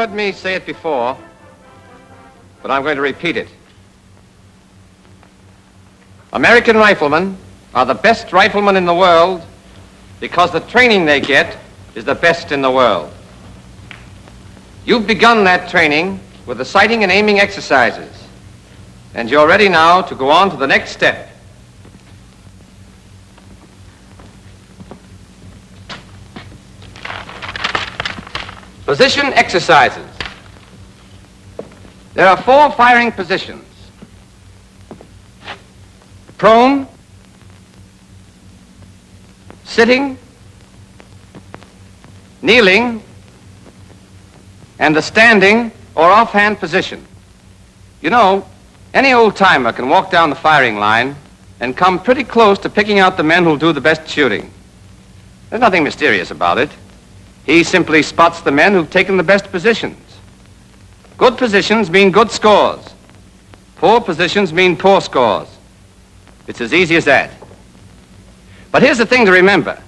heard me say it before, but I'm going to repeat it. American riflemen are the best riflemen in the world because the training they get is the best in the world. You've begun that training with the sighting and aiming exercises, and you're ready now to go on to the next step. Position exercises. There are 4 firing positions: prone, sitting, kneeling, and the standing or offhand position. You know, any old-timer can walk down the firing line and come pretty close to picking out the men who'll do the best shooting. There's nothing mysterious about it. He simply spots the men who've taken the best positions. Good positions mean good scores. Poor positions mean poor scores. It's as easy as that. But here's the thing to remember.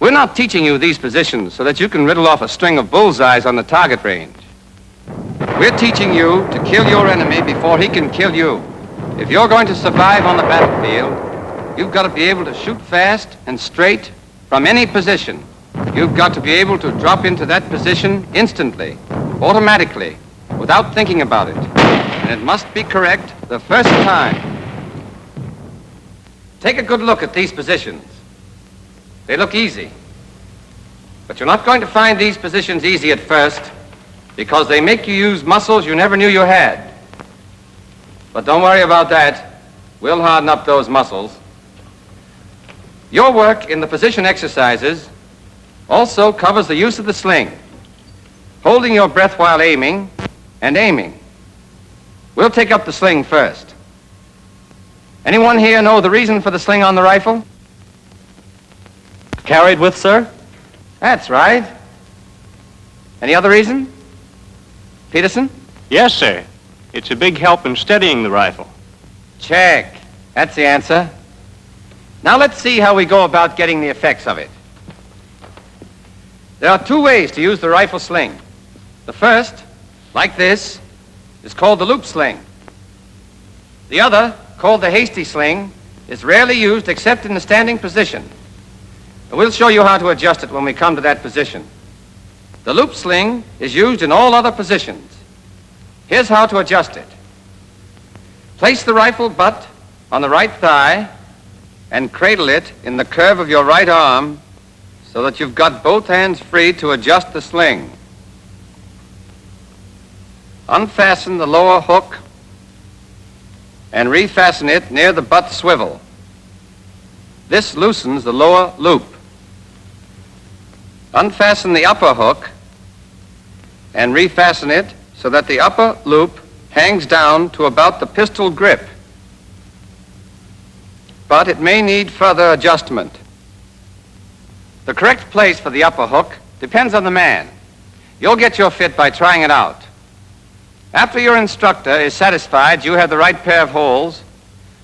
We're not teaching you these positions so that you can riddle off a string of bullseyes on the target range. We're teaching you to kill your enemy before he can kill you. If you're going to survive on the battlefield, you've got to be able to shoot fast and straight from any position. You've got to be able to drop into that position instantly, automatically, without thinking about it. And it must be correct the first time. Take a good look at these positions. They look easy. But you're not going to find these positions easy at first because they make you use muscles you never knew you had. But don't worry about that. We'll harden up those muscles. Your work in the position exercises also covers the use of the sling, holding your breath while aiming and aiming. We'll take up the sling first. Anyone here know the reason for the sling on the rifle? Carried with, sir? That's right. Any other reason? Peterson? Yes, sir. It's a big help in steadying the rifle. Check. That's the answer. Now let's see how we go about getting the effects of it. There are 2 ways to use the rifle sling. The first, like this, is called the loop sling. The other, called the hasty sling, is rarely used except in the standing position. We'll show you how to adjust it when we come to that position. The loop sling is used in all other positions. Here's how to adjust it. Place the rifle butt on the right thigh and cradle it in the curve of your right arm so that you've got both hands free to adjust the sling. Unfasten the lower hook and refasten it near the butt swivel. This loosens the lower loop. Unfasten the upper hook and refasten it so that the upper loop hangs down to about the pistol grip. But it may need further adjustment. The correct place for the upper hook depends on the man. You'll get your fit by trying it out. After your instructor is satisfied you have the right pair of holes,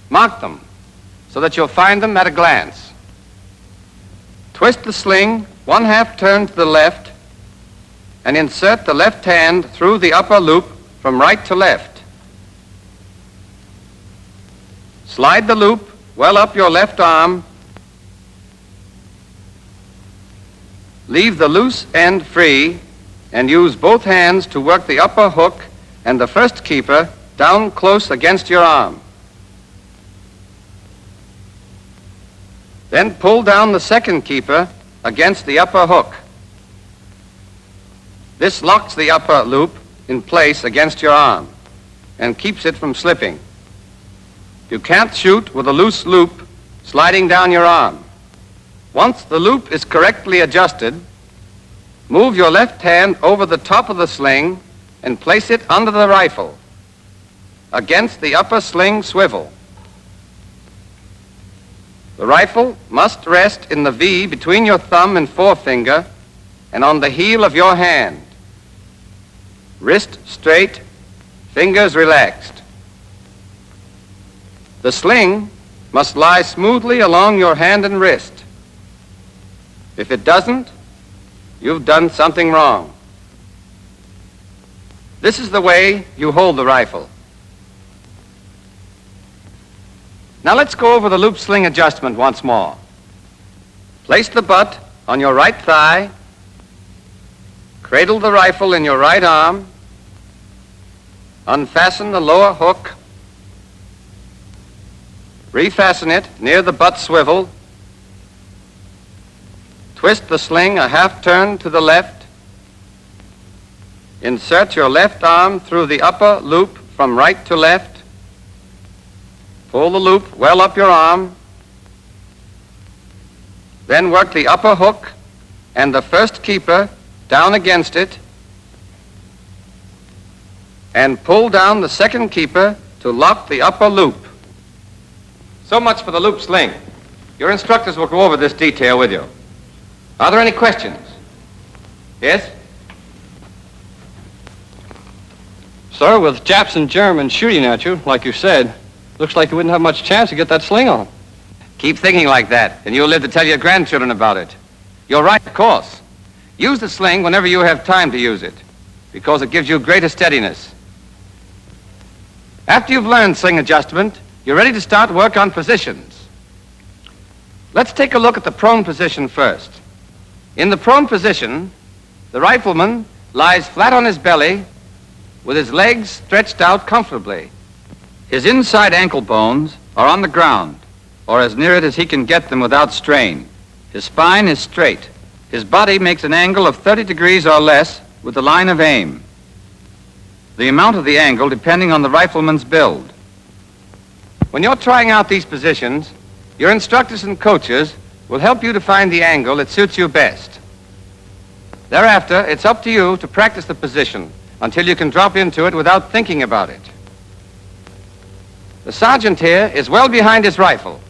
mark them so that you'll find them at a glance. Twist the sling 1/2 turn to the left and insert the left hand through the upper loop from right to left. Slide the loop well up your left arm. Leave the loose end free and use both hands to work the upper hook and the first keeper down close against your arm. Then pull down the second keeper against the upper hook. This locks the upper loop in place against your arm and keeps it from slipping. You can't shoot with a loose loop sliding down your arm. Once the loop is correctly adjusted, move your left hand over the top of the sling and place it under the rifle against the upper sling swivel. The rifle must rest in the V between your thumb and forefinger and on the heel of your hand. Wrist straight, fingers relaxed. The sling must lie smoothly along your hand and wrist. If it doesn't, you've done something wrong. This is the way you hold the rifle. Now let's go over the loop sling adjustment once more. Place the butt on your right thigh, cradle the rifle in your right arm, unfasten the lower hook, refasten it near the butt swivel, twist the sling a half turn to the left, insert your left arm through the upper loop from right to left, pull the loop well up your arm, then work the upper hook and the first keeper down against it, and pull down the second keeper to lock the upper loop. So much for the loop sling. Your instructors will go over this detail with you. Are there any questions? Yes? Sir, with Japs and Germans shooting at you, like you said, looks like you wouldn't have much chance to get that sling on. Keep thinking like that, and you'll live to tell your grandchildren about it. You're right, of course. Use the sling whenever you have time to use it, because it gives you greater steadiness. After you've learned sling adjustment, you're ready to start work on positions. Let's take a look at the prone position first. In the prone position, the rifleman lies flat on his belly with his legs stretched out comfortably. His inside ankle bones are on the ground, or as near it as he can get them without strain. His spine is straight. His body makes an angle of 30 degrees or less with the line of aim. The amount of the angle depending on the rifleman's build. When you're trying out these positions, your instructors and coaches will help you to find the angle that suits you best. Thereafter, it's up to you to practice the position until you can drop into it without thinking about it. The sergeant here is well behind his rifle.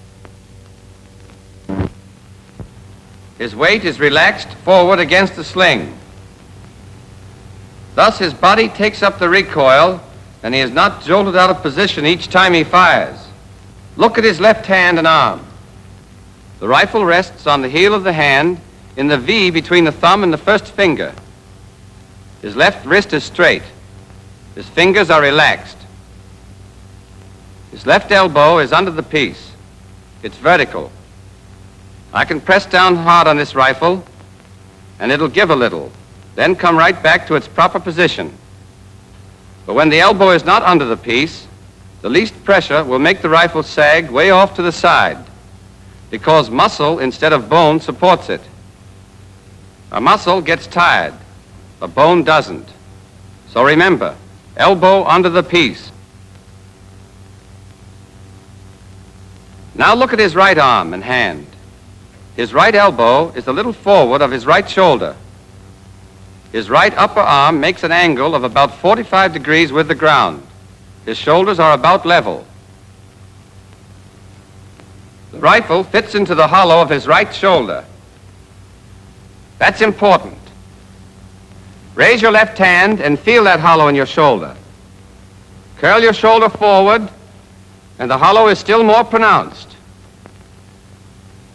His weight is relaxed forward against the sling. Thus, his body takes up the recoil, and he is not jolted out of position each time he fires. Look at his left hand and arm. The rifle rests on the heel of the hand in the V between the thumb and the first finger. His left wrist is straight. His fingers are relaxed. His left elbow is under the piece. It's vertical. I can press down hard on this rifle, and it'll give a little, then come right back to its proper position. But when the elbow is not under the piece, the least pressure will make the rifle sag way off to the side, because muscle instead of bone supports it. A muscle gets tired, a bone doesn't. So remember, elbow under the piece. Now look at his right arm and hand. His right elbow is a little forward of his right shoulder. His right upper arm makes an angle of about 45 degrees with the ground. His shoulders are about level. The rifle fits into the hollow of his right shoulder. That's important. Raise your left hand and feel that hollow in your shoulder. Curl your shoulder forward, and the hollow is still more pronounced.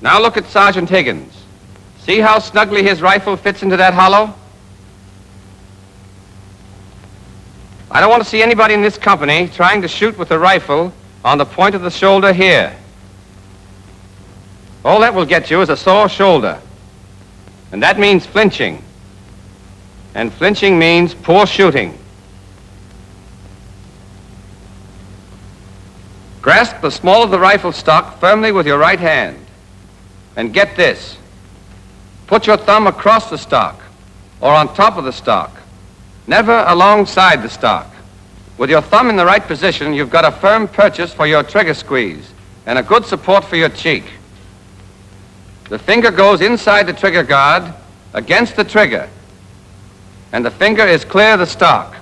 Now look at Sergeant Higgins. See how snugly his rifle fits into that hollow? I don't want to see anybody in this company trying to shoot with a rifle on the point of the shoulder here. All that will get you is a sore shoulder. And that means flinching. And flinching means poor shooting. Grasp the small of the rifle stock firmly with your right hand. And get this. Put your thumb across the stock or on top of the stock, never alongside the stock. With your thumb in the right position, you've got a firm purchase for your trigger squeeze and a good support for your cheek. The finger goes inside the trigger guard against the trigger, and the finger is clear of the stock.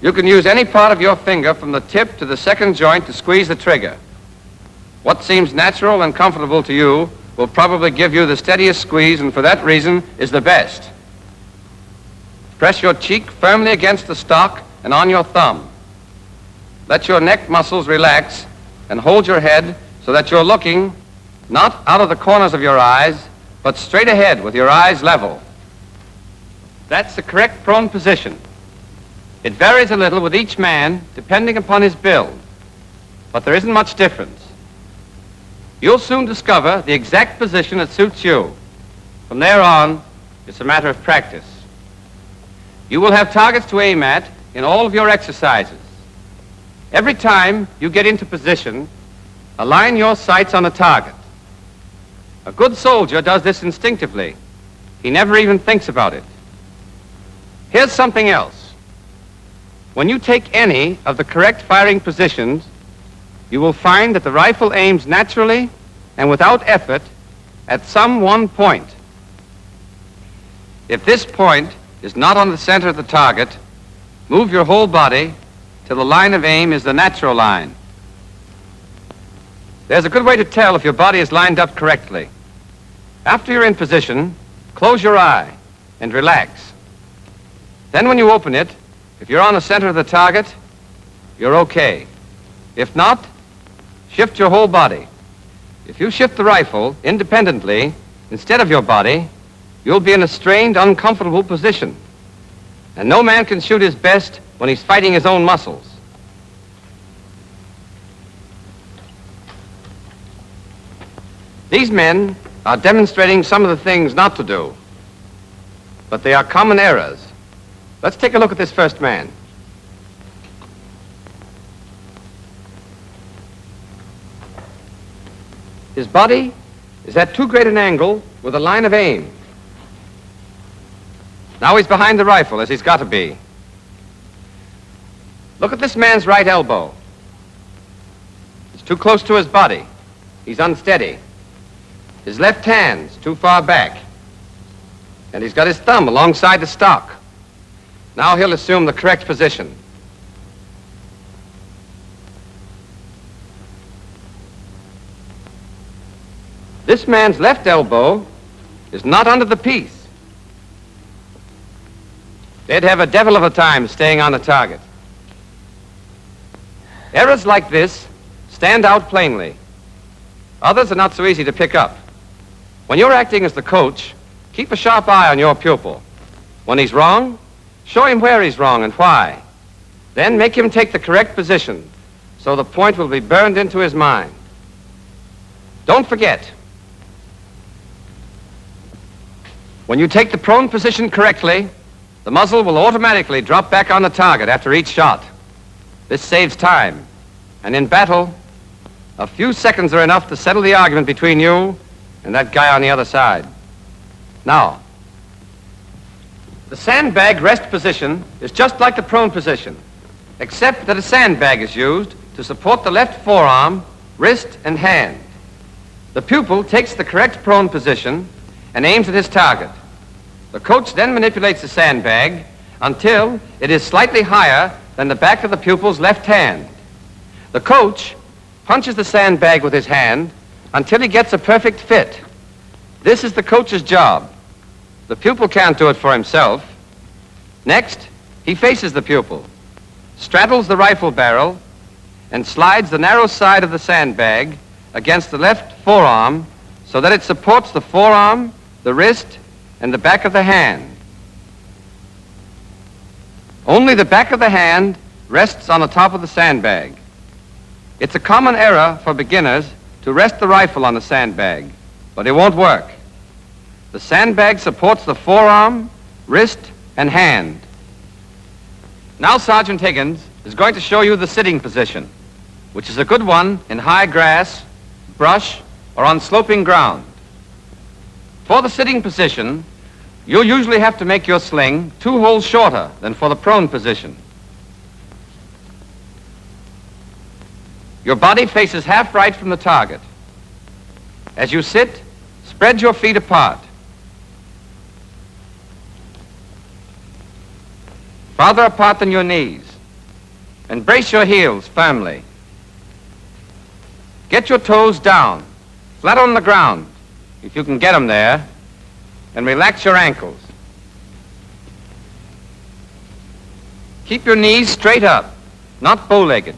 You can use any part of your finger from the tip to the second joint to squeeze the trigger. What seems natural and comfortable to you will probably give you the steadiest squeeze, and for that reason is the best. Press your cheek firmly against the stock and on your thumb. Let your neck muscles relax and hold your head so that you're looking not out of the corners of your eyes, but straight ahead with your eyes level. That's the correct prone position. It varies a little with each man, depending upon his build, but there isn't much difference. You'll soon discover the exact position that suits you. From there on, it's a matter of practice. You will have targets to aim at in all of your exercises. Every time you get into position, align your sights on a target. A good soldier does this instinctively. He never even thinks about it. Here's something else. When you take any of the correct firing positions, you will find that the rifle aims naturally and without effort at some one point. If this point is not on the center of the target, move your whole body till the line of aim is the natural line. There's a good way to tell if your body is lined up correctly. After you're in position, close your eye and relax. Then when you open it, if you're on the center of the target, you're okay. If not, shift your whole body. If you shift the rifle independently instead of your body, you'll be in a strained, uncomfortable position. And no man can shoot his best when he's fighting his own muscles. These men are demonstrating some of the things not to do, but they are common errors. Let's take a look at this first man. His body is at too great an angle with a line of aim. Now he's behind the rifle, as he's got to be. Look at this man's right elbow. It's too close to his body. He's unsteady. His left hand's too far back. And he's got his thumb alongside the stock. Now he'll assume the correct position. This man's left elbow is not under the piece. They'd have a devil of a time staying on the target. Errors like this stand out plainly. Others are not so easy to pick up. When you're acting as the coach, keep a sharp eye on your pupil. When he's wrong, show him where he's wrong and why. Then make him take the correct position so the point will be burned into his mind. Don't forget, when you take the prone position correctly, the muzzle will automatically drop back on the target after each shot. This saves time, and in battle, a few seconds are enough to settle the argument between you and that guy on the other side. Now, the sandbag rest position is just like the prone position, except that a sandbag is used to support the left forearm, wrist, and hand. The pupil takes the correct prone position and aims at his target. The coach then manipulates the sandbag until it is slightly higher than the back of the pupil's left hand. The coach punches the sandbag with his hand until he gets a perfect fit. This is the coach's job. The pupil can't do it for himself. Next, he faces the pupil, straddles the rifle barrel, and slides the narrow side of the sandbag against the left forearm so that it supports the forearm, the wrist, and the back of the hand. Only the back of the hand rests on the top of the sandbag. It's a common error for beginners to rest the rifle on the sandbag, but it won't work. The sandbag supports the forearm, wrist, and hand. Now Sergeant Higgins is going to show you the sitting position, which is a good one in high grass, brush, or on sloping ground. For the sitting position, you'll usually have to make your sling 2 holes shorter than for the prone position. Your body faces half right from the target. As you sit, spread your feet apart. Farther apart than your knees, and brace your heels firmly. Get your toes down, flat on the ground, if you can get them there, and relax your ankles. Keep your knees straight up, not bow-legged,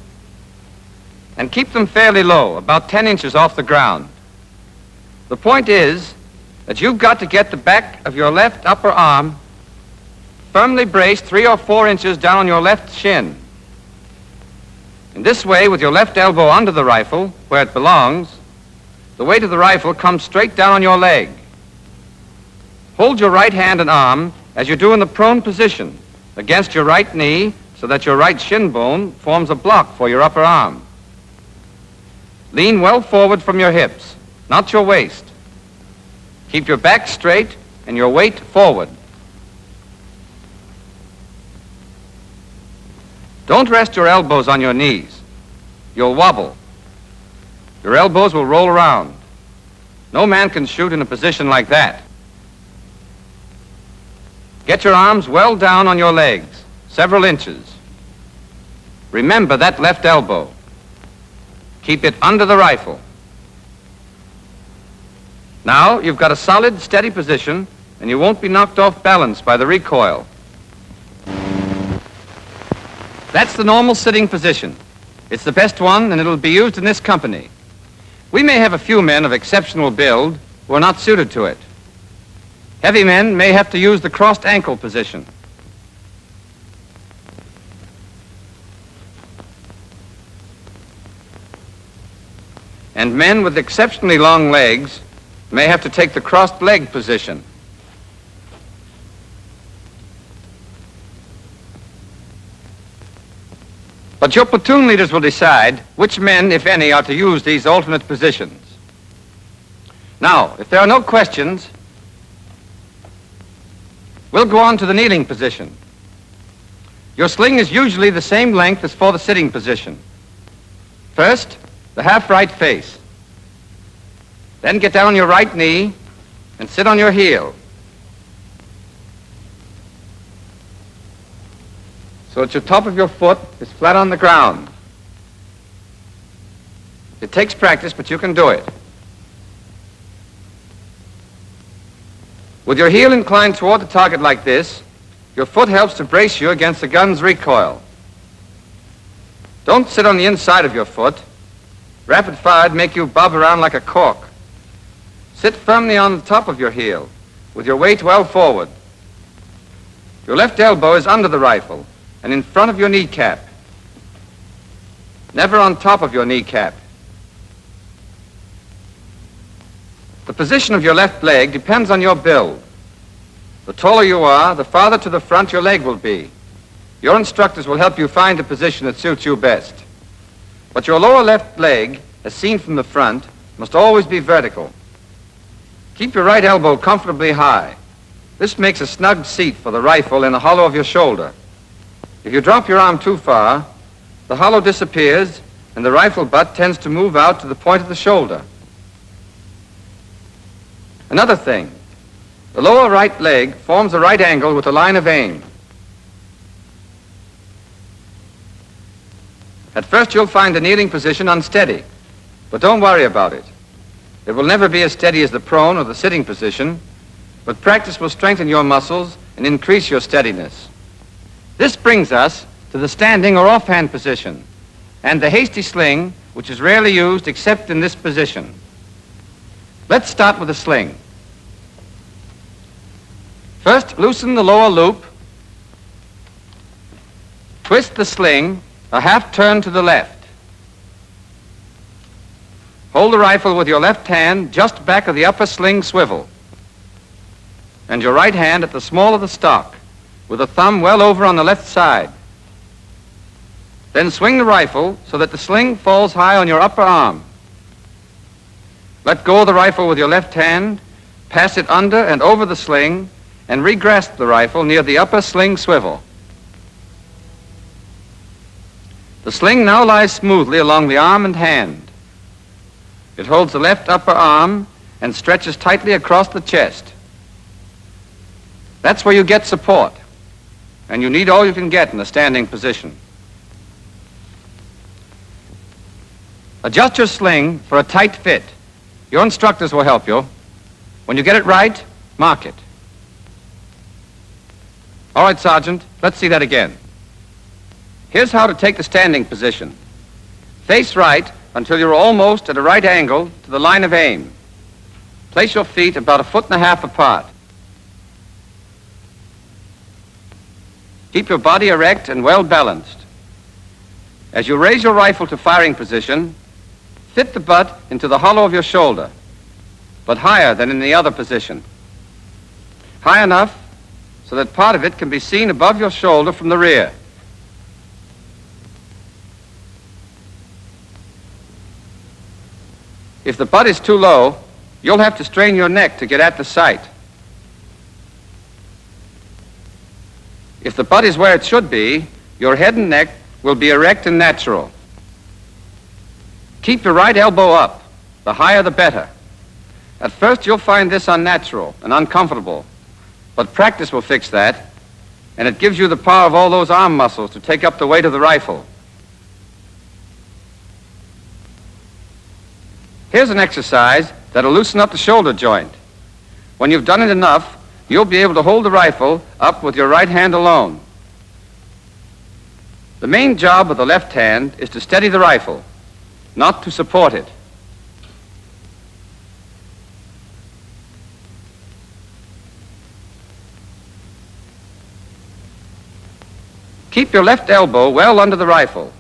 and keep them fairly low, about 10 inches off the ground. The point is that you've got to get the back of your left upper arm firmly braced 3 or 4 inches down on your left shin. In this way, with your left elbow under the rifle, where it belongs, the weight of the rifle comes straight down on your leg. Hold your right hand and arm as you do in the prone position against your right knee so that your right shin bone forms a block for your upper arm. Lean well forward from your hips, not your waist. Keep your back straight and your weight forward. Don't rest your elbows on your knees. You'll wobble. Your elbows will roll around. No man can shoot in a position like that. Get your arms well down on your legs, several inches. Remember that left elbow. Keep it under the rifle. Now you've got a solid, steady position, and you won't be knocked off balance by the recoil. That's the normal sitting position. It's the best one, and it'll be used in this company. We may have a few men of exceptional build who are not suited to it. Heavy men may have to use the crossed ankle position. And men with exceptionally long legs may have to take the crossed leg position. But your platoon leaders will decide which men, if any, are to use these alternate positions. Now, if there are no questions, we'll go on to the kneeling position. Your sling is usually the same length as for the sitting position. First, the half right face. Then get down on your right knee and sit on your heel. So that your top of your foot is flat on the ground. It takes practice, but you can do it. With your heel inclined toward the target like this, your foot helps to brace you against the gun's recoil. Don't sit on the inside of your foot. Rapid fire'd make you bob around like a cork. Sit firmly on the top of your heel, with your weight well forward. Your left elbow is under the rifle and in front of your kneecap. Never on top of your kneecap. The position of your left leg depends on your build. The taller you are, the farther to the front your leg will be. Your instructors will help you find the position that suits you best. But your lower left leg, as seen from the front, must always be vertical. Keep your right elbow comfortably high. This makes a snug seat for the rifle in the hollow of your shoulder. If you drop your arm too far, the hollow disappears and the rifle butt tends to move out to the point of the shoulder. Another thing, the lower right leg forms a right angle with the line of aim. At first you'll find the kneeling position unsteady, but don't worry about it. It will never be as steady as the prone or the sitting position, but practice will strengthen your muscles and increase your steadiness. This brings us to the standing or offhand position and the hasty sling, which is rarely used except in this position. Let's start with the sling. First, loosen the lower loop. Twist the sling a half turn to the left. Hold the rifle with your left hand just back of the upper sling swivel and your right hand at the small of the stock with the thumb well over on the left side. Then swing the rifle so that the sling falls high on your upper arm. Let go of the rifle with your left hand, pass it under and over the sling, and re-grasp the rifle near the upper sling swivel. The sling now lies smoothly along the arm and hand. It holds the left upper arm and stretches tightly across the chest. That's where you get support, and you need all you can get in a standing position. Adjust your sling for a tight fit. Your instructors will help you. When you get it right, mark it. All right, Sergeant, let's see that again. Here's how to take the standing position. Face right until you're almost at a right angle to the line of aim. Place your feet about 1.5 feet apart. Keep your body erect and well balanced. As you raise your rifle to firing position, fit the butt into the hollow of your shoulder, but higher than in the other position. High enough so that part of it can be seen above your shoulder from the rear. If the butt is too low, you'll have to strain your neck to get at the sight. If the butt is where it should be, your head and neck will be erect and natural. Keep your right elbow up. The higher, the better. At first, you'll find this unnatural and uncomfortable, but practice will fix that, and it gives you the power of all those arm muscles to take up the weight of the rifle. Here's an exercise that'll loosen up the shoulder joint. When you've done it enough, you'll be able to hold the rifle up with your right hand alone. The main job of the left hand is to steady the rifle, not to support it. Keep your left elbow well under the rifle,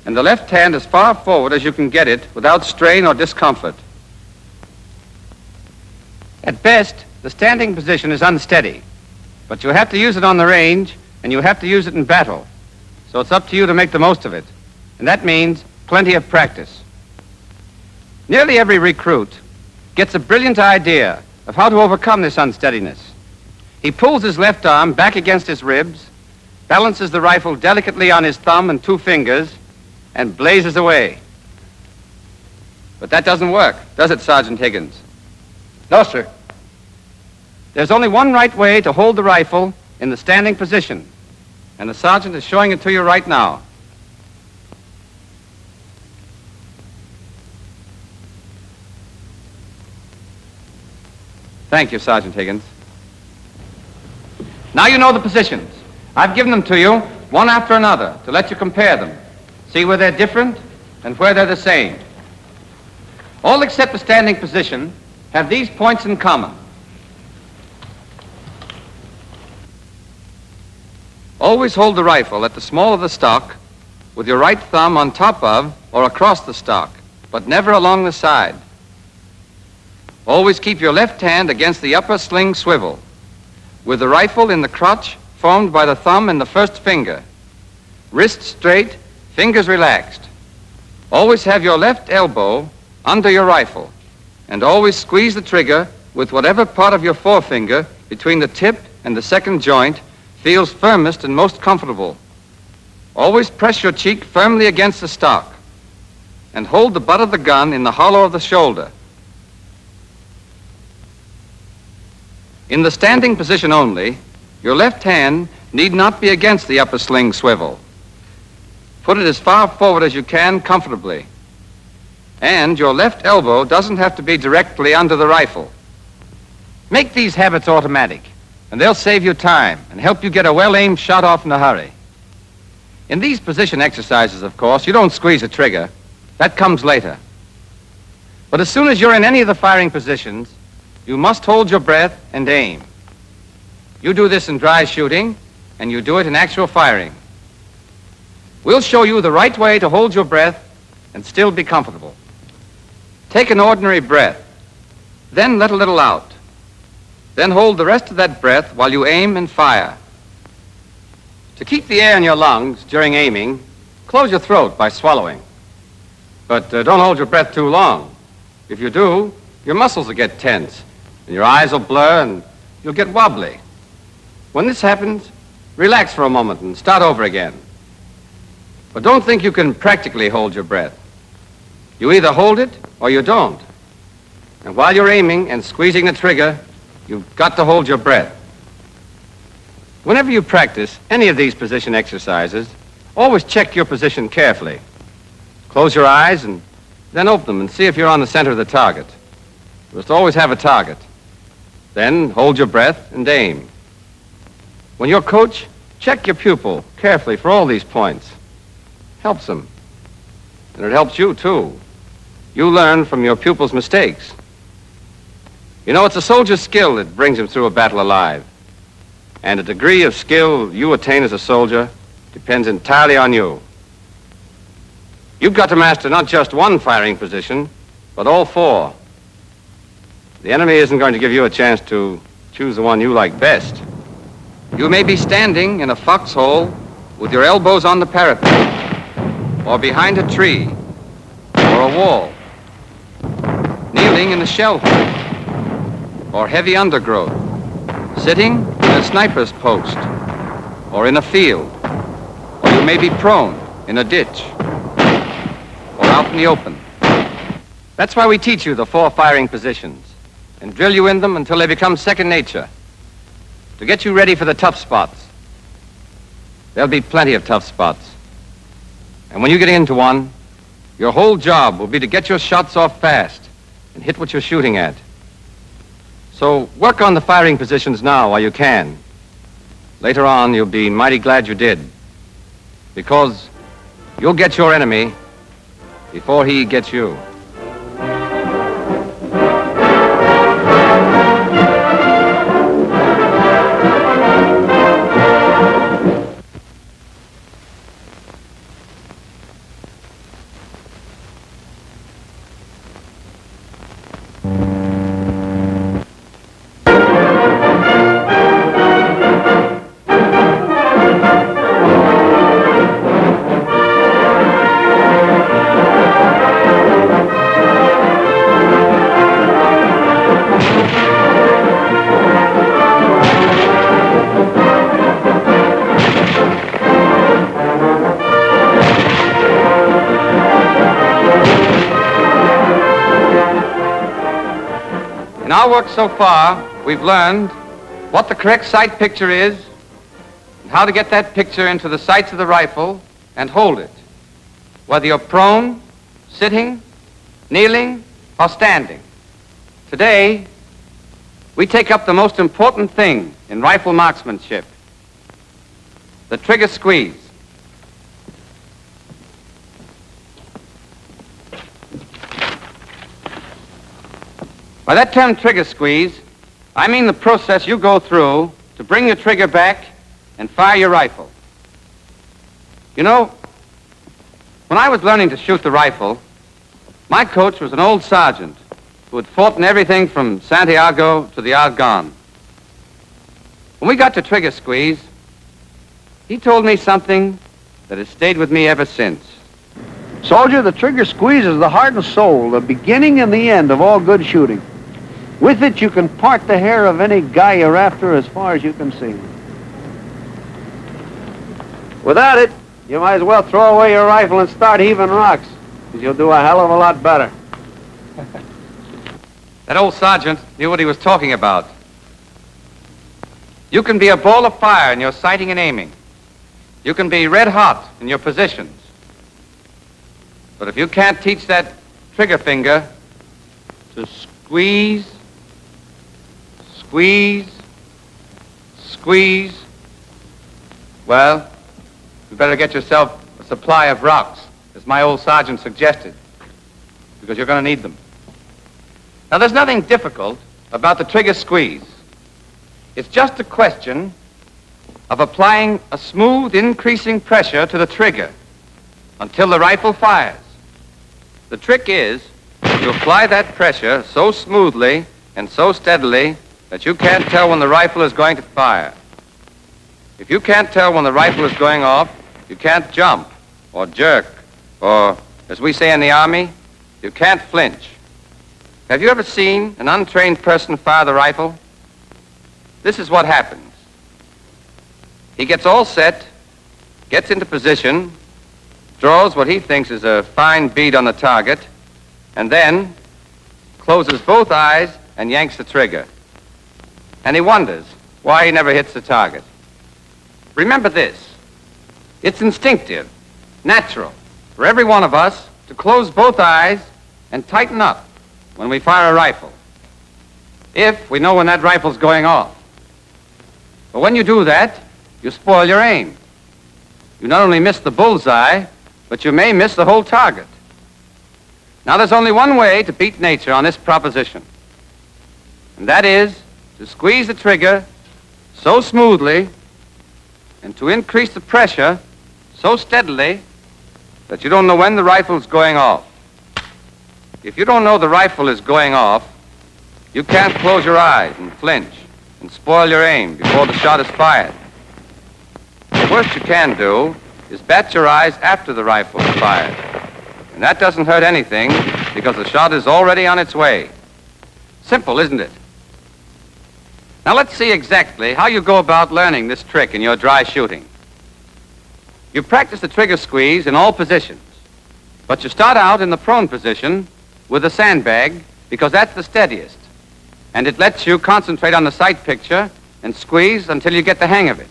and the left hand as far forward as you can get it without strain or discomfort. At best, the standing position is unsteady, but you have to use it on the range, and you have to use it in battle. So it's up to you to make the most of it, and that means plenty of practice. Nearly every recruit gets a brilliant idea of how to overcome this unsteadiness. He pulls his left arm back against his ribs, balances the rifle delicately on his thumb and 2 fingers, and blazes away. But that doesn't work, does it, Sergeant Higgins? No, sir. There's only one right way to hold the rifle in the standing position, and the sergeant is showing it to you right now. Thank you, Sergeant Higgins. Now you know the positions. I've given them to you one after another to let you compare them, see where they're different and where they're the same. All except the standing position have these points in common. Always hold the rifle at the small of the stock with your right thumb on top of or across the stock, but never along the side. Always keep your left hand against the upper sling swivel, with the rifle in the crotch formed by the thumb and the first finger. Wrist straight, fingers relaxed. Always have your left elbow under your rifle, and always squeeze the trigger with whatever part of your forefinger between the tip and the second joint feels firmest and most comfortable. Always press your cheek firmly against the stock, and hold the butt of the gun in the hollow of the shoulder. In the standing position only, your left hand need not be against the upper sling swivel. Put it as far forward as you can comfortably. And your left elbow doesn't have to be directly under the rifle. Make these habits automatic, and they'll save you time and help you get a well-aimed shot off in a hurry. In these position exercises, of course, you don't squeeze a trigger. That comes later. But as soon as you're in any of the firing positions, you must hold your breath and aim. You do this in dry shooting, and you do it in actual firing. We'll show you the right way to hold your breath and still be comfortable. Take an ordinary breath, then let a little out. Then hold the rest of that breath while you aim and fire. To keep the air in your lungs during aiming, close your throat by swallowing. But don't hold your breath too long. If you do, your muscles will get tense, and your eyes will blur, and you'll get wobbly. When this happens, relax for a moment and start over again. But don't think you can practically hold your breath. You either hold it or you don't. And while you're aiming and squeezing the trigger, you've got to hold your breath. Whenever you practice any of these position exercises, always check your position carefully. Close your eyes and then open them and see if you're on the center of the target. You must always have a target. Then hold your breath and aim. When you're coach, check your pupil carefully for all these points. Helps them. And it helps you, too. You learn from your pupil's mistakes. You know, it's a soldier's skill that brings him through a battle alive. And the degree of skill you attain as a soldier depends entirely on you. You've got to master not just one firing position, but all four. The enemy isn't going to give you a chance to choose the one you like best. You may be standing in a foxhole with your elbows on the parapet, or behind a tree, or a wall, kneeling in a shell hole, or heavy undergrowth, sitting in a sniper's post, or in a field, or you may be prone in a ditch, or out in the open. That's why we teach you the four firing positions and drill you in them until they become second nature, to get you ready for the tough spots. There'll be plenty of tough spots. And when you get into one, your whole job will be to get your shots off fast and hit what you're shooting at. So work on the firing positions now while you can. Later on, you'll be mighty glad you did, because you'll get your enemy before he gets you. In our work so far, we've learned what the correct sight picture is and how to get that picture into the sights of the rifle and hold it, whether you're prone, sitting, kneeling, or standing. Today, we take up the most important thing in rifle marksmanship, the trigger squeeze. By that term trigger squeeze, I mean the process you go through to bring your trigger back and fire your rifle. You know, when I was learning to shoot the rifle, my coach was an old sergeant who had fought in everything from Santiago to the Argonne. When we got to trigger squeeze, he told me something that has stayed with me ever since. Soldier, the trigger squeeze is the heart and soul, the beginning and the end of all good shooting. With it, you can part the hair of any guy you're after as far as you can see. Without it, you might as well throw away your rifle and start heaving rocks, because you'll do a hell of a lot better. That old sergeant knew what he was talking about. You can be a ball of fire in your sighting and aiming. You can be red hot in your positions. But if you can't teach that trigger finger to squeeze, squeeze, squeeze, well, you better get yourself a supply of rocks, as my old sergeant suggested, because you're going to need them. Now, there's nothing difficult about the trigger squeeze. It's just a question of applying a smooth, increasing pressure to the trigger until the rifle fires. The trick is to apply that pressure so smoothly and so steadily that you can't tell when the rifle is going to fire. If you can't tell when the rifle is going off, you can't jump or jerk, or, as we say in the Army, you can't flinch. Have you ever seen an untrained person fire the rifle? This is what happens. He gets all set, gets into position, draws what he thinks is a fine bead on the target, and then closes both eyes and yanks the trigger. And he wonders why he never hits the target. Remember this. It's instinctive, natural, for every one of us to close both eyes and tighten up when we fire a rifle, if we know when that rifle's going off. But when you do that, you spoil your aim. You not only miss the bullseye, but you may miss the whole target. Now, there's only one way to beat nature on this proposition. And that is to squeeze the trigger so smoothly and to increase the pressure so steadily that you don't know when the rifle's going off. If you don't know the rifle is going off, you can't close your eyes and flinch and spoil your aim before the shot is fired. The worst you can do is bat your eyes after the rifle is fired. And that doesn't hurt anything because the shot is already on its way. Simple, isn't it? Now let's see exactly how you go about learning this trick in your dry shooting. You practice the trigger squeeze in all positions, but you start out in the prone position with a sandbag because that's the steadiest, and it lets you concentrate on the sight picture and squeeze until you get the hang of it.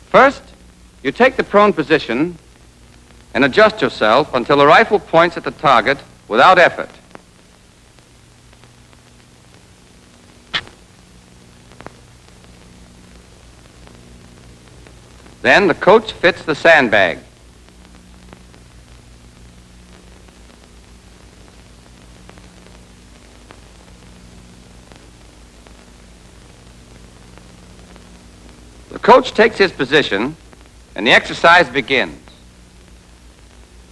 First, you take the prone position and adjust yourself until the rifle points at the target without effort. Then the coach fits the sandbag. The coach takes his position and the exercise begins.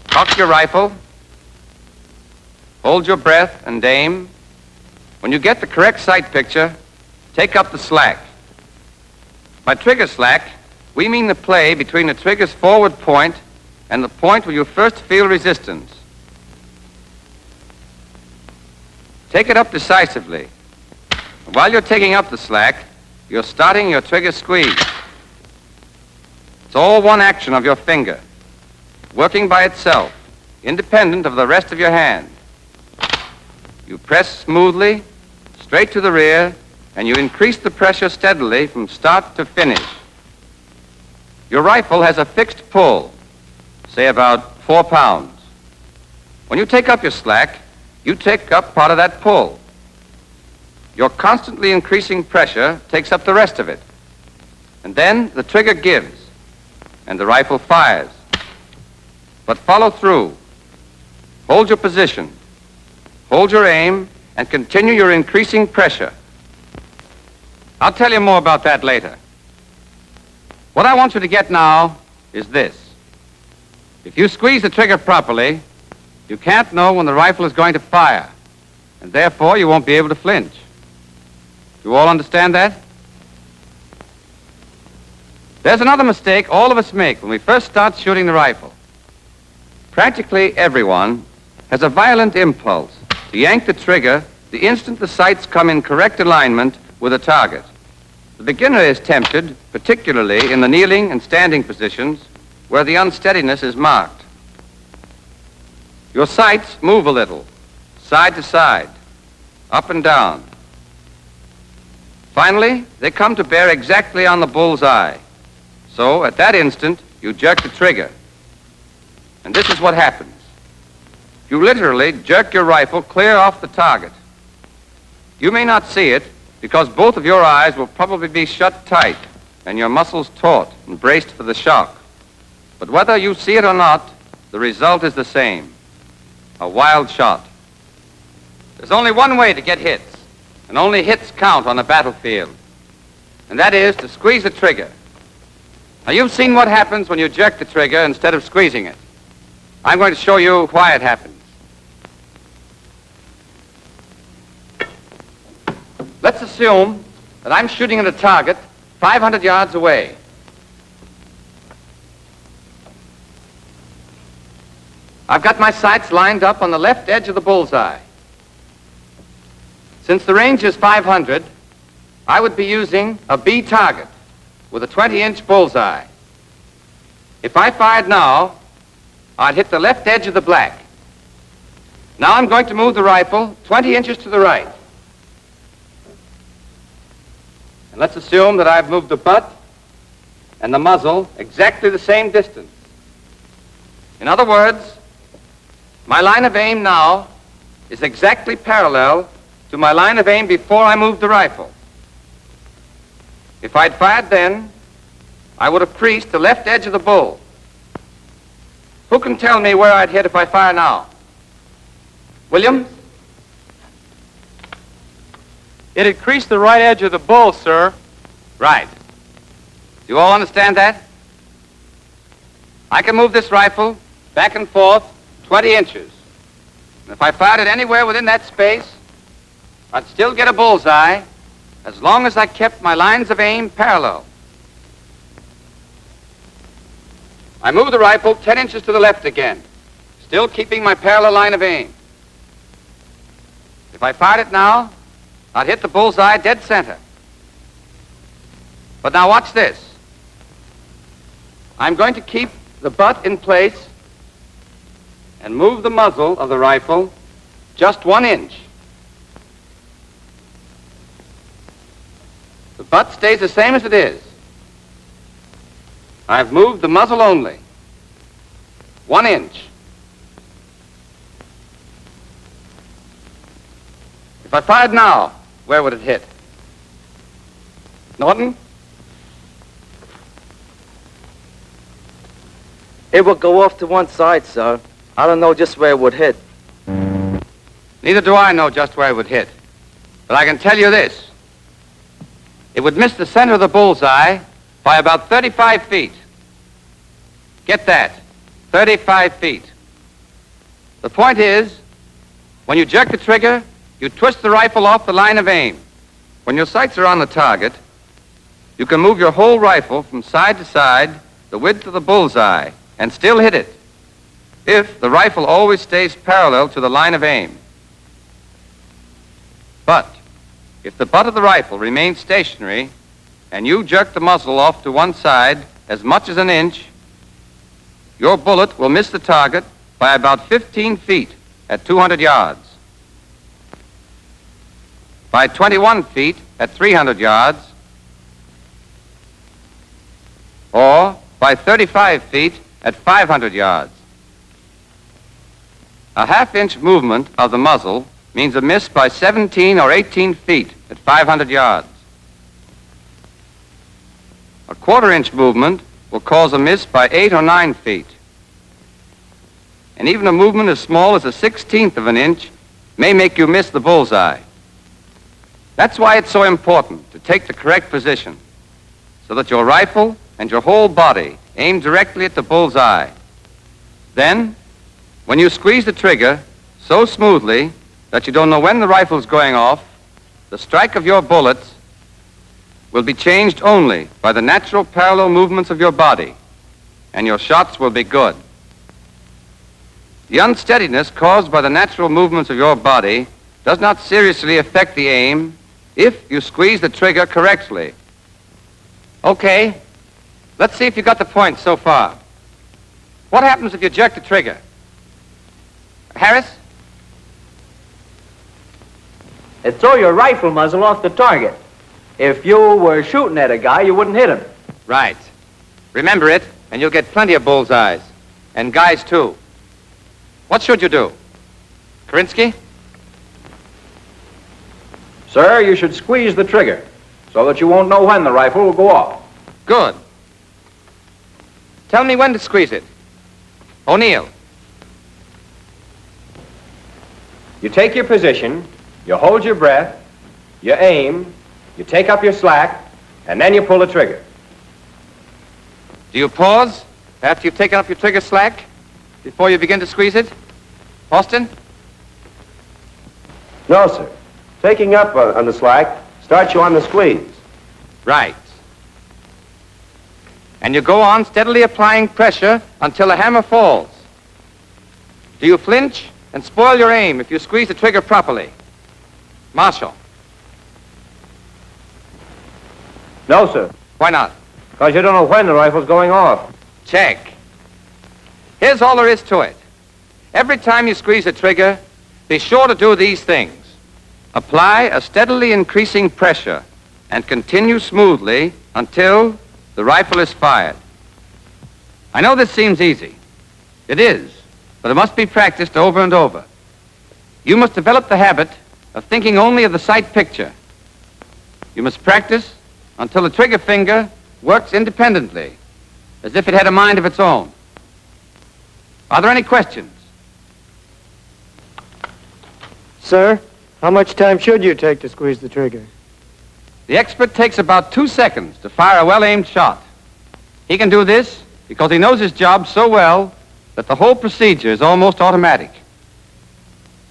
Cock your rifle, hold your breath and aim. When you get the correct sight picture, take up the slack. By trigger slack, we mean the play between the trigger's forward point and the point where you first feel resistance. Take it up decisively. While you're taking up the slack, you're starting your trigger squeeze. It's all one action of your finger, working by itself, independent of the rest of your hand. You press smoothly, straight to the rear, and you increase the pressure steadily from start to finish. Your rifle has a fixed pull, say about 4 pounds. When you take up your slack, you take up part of that pull. Your constantly increasing pressure takes up the rest of it. And then the trigger gives, and the rifle fires. But follow through. Hold your position. Hold your aim, and continue your increasing pressure. I'll tell you more about that later. What I want you to get now is this. If you squeeze the trigger properly, you can't know when the rifle is going to fire, and therefore you won't be able to flinch. You all understand that? There's another mistake all of us make when we first start shooting the rifle. Practically everyone has a violent impulse to yank the trigger the instant the sights come in correct alignment with a target. The beginner is tempted, particularly in the kneeling and standing positions, where the unsteadiness is marked. Your sights move a little, side to side, up and down. Finally, they come to bear exactly on the bull's eye. So, at that instant, you jerk the trigger. And this is what happens. You literally jerk your rifle clear off the target. You may not see it, because both of your eyes will probably be shut tight and your muscles taut and braced for the shock. But whether you see it or not, the result is the same. A wild shot. There's only one way to get hits, and only hits count on a battlefield. And that is to squeeze the trigger. Now, you've seen what happens when you jerk the trigger instead of squeezing it. I'm going to show you why it happens. Let's assume that I'm shooting at a target 500 yards away. I've got my sights lined up on the left edge of the bullseye. Since the range is 500, I would be using a B target with a 20-inch bullseye. If I fired now, I'd hit the left edge of the black. Now I'm going to move the rifle 20 inches to the right. And let's assume that I've moved the butt and the muzzle exactly the same distance. In other words, my line of aim now is exactly parallel to my line of aim before I moved the rifle. If I'd fired then, I would have creased the left edge of the bull. Who can tell me where I'd hit if I fire now? Williams? It increased the right edge of the bull, sir. Right. Do you all understand that? I can move this rifle back and forth 20 inches. And if I fired it anywhere within that space, I'd still get a bullseye as long as I kept my lines of aim parallel. I move the rifle 10 inches to the left again, still keeping my parallel line of aim. If I fired it now, I'd hit the bullseye dead center. But now watch this. I'm going to keep the butt in place and move the muzzle of the rifle just 1 inch. The butt stays the same as it is. I've moved the muzzle only 1 inch. If I fired now, where would it hit? Norton? It would go off to one side, sir. I don't know just where it would hit. Neither do I know just where it would hit. But I can tell you this. It would miss the center of the bullseye by about 35 feet. Get that, 35 feet. The point is, when you jerk the trigger, you twist the rifle off the line of aim. When your sights are on the target, you can move your whole rifle from side to side, the width of the bullseye, and still hit it, if the rifle always stays parallel to the line of aim. But if the butt of the rifle remains stationary and you jerk the muzzle off to one side as much as 1 inch, your bullet will miss the target by about 15 feet at 200 yards, by 21 feet at 300 yards, or by 35 feet at 500 yards. A half-inch movement of the muzzle means a miss by 17 or 18 feet at 500 yards. A quarter-inch movement will cause a miss by 8 or 9 feet. And even a movement as small as a 1/16 of an inch may make you miss the bullseye. That's why it's so important to take the correct position, so that your rifle and your whole body aim directly at the bullseye. Then, when you squeeze the trigger so smoothly that you don't know when the rifle's going off, the strike of your bullets will be changed only by the natural parallel movements of your body, and your shots will be good. The unsteadiness caused by the natural movements of your body does not seriously affect the aim if you squeeze the trigger correctly. Okay, let's see if you got the point so far. What happens if you jerk the trigger? Harris? It'd throw your rifle muzzle off the target. If you were shooting at a guy, you wouldn't hit him. Right. Remember it, and you'll get plenty of bullseyes. And guys, too. What should you do? Karinsky? Sir, you should squeeze the trigger so that you won't know when the rifle will go off. Good. Tell me when to squeeze it. O'Neill. You take your position, you hold your breath, you aim, you take up your slack, and then you pull the trigger. Do you pause after you've taken up your trigger slack before you begin to squeeze it? Austin? No, sir. Taking up on the slack starts you on the squeeze. Right. And you go on steadily applying pressure until the hammer falls. Do you flinch and spoil your aim if you squeeze the trigger properly? Marshall? No, sir. Why not? Because you don't know when the rifle's going off. Check. Here's all there is to it. Every time you squeeze the trigger, be sure to do these things. Apply a steadily increasing pressure and continue smoothly until the rifle is fired. I know this seems easy. It is, but it must be practiced over and over. You must develop the habit of thinking only of the sight picture. You must practice until the trigger finger works independently, as if it had a mind of its own. Are there any questions? Sir, How much time should you take to squeeze the trigger? The expert takes about 2 seconds to fire a well-aimed shot. He can do this because he knows his job so well that the whole procedure is almost automatic.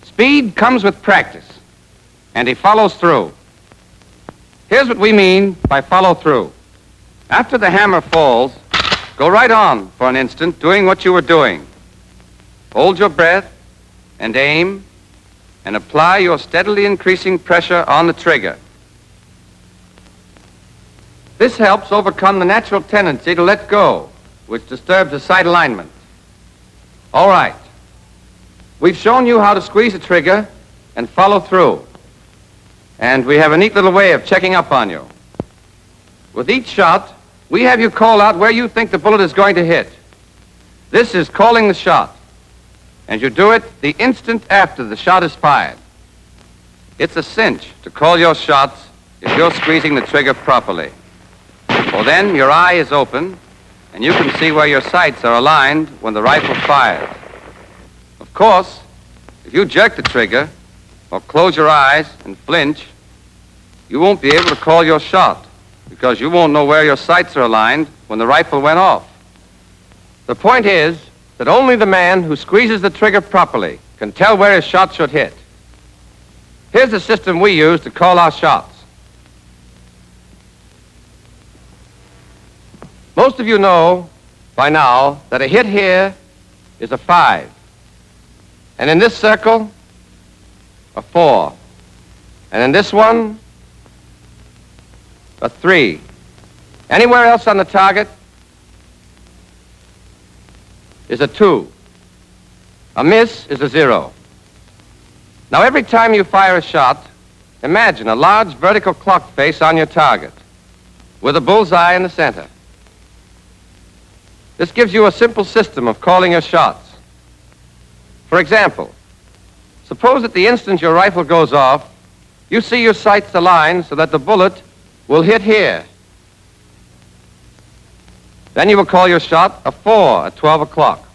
Speed comes with practice, and he follows through. Here's what we mean by follow through. After the hammer falls, go right on for an instant doing what you were doing. Hold your breath and aim and apply your steadily increasing pressure on the trigger. This helps overcome the natural tendency to let go, which disturbs the sight alignment. All right. We've shown you how to squeeze the trigger and follow through. And we have a neat little way of checking up on you. With each shot, we have you call out where you think the bullet is going to hit. This is calling the shot. And you do it the instant after the shot is fired. It's a cinch to call your shots if you're squeezing the trigger properly. For then your eye is open, and you can see where your sights are aligned when the rifle fires. Of course, if you jerk the trigger, or close your eyes and flinch, you won't be able to call your shot, because you won't know where your sights are aligned when the rifle went off. The point is that only the man who squeezes the trigger properly can tell where his shot should hit. Here's the system we use to call our shots. Most of you know by now that a hit here is a 5. And in this circle, a 4. And in this one, a 3. Anywhere else on the target is a 2. A miss is a 0. Now, every time you fire a shot, imagine a large vertical clock face on your target with a bullseye in the center. This gives you a simple system of calling your shots. For example, suppose at the instant your rifle goes off, you see your sights aligned so that the bullet will hit here. Then you will call your shot a 4 at 12 o'clock,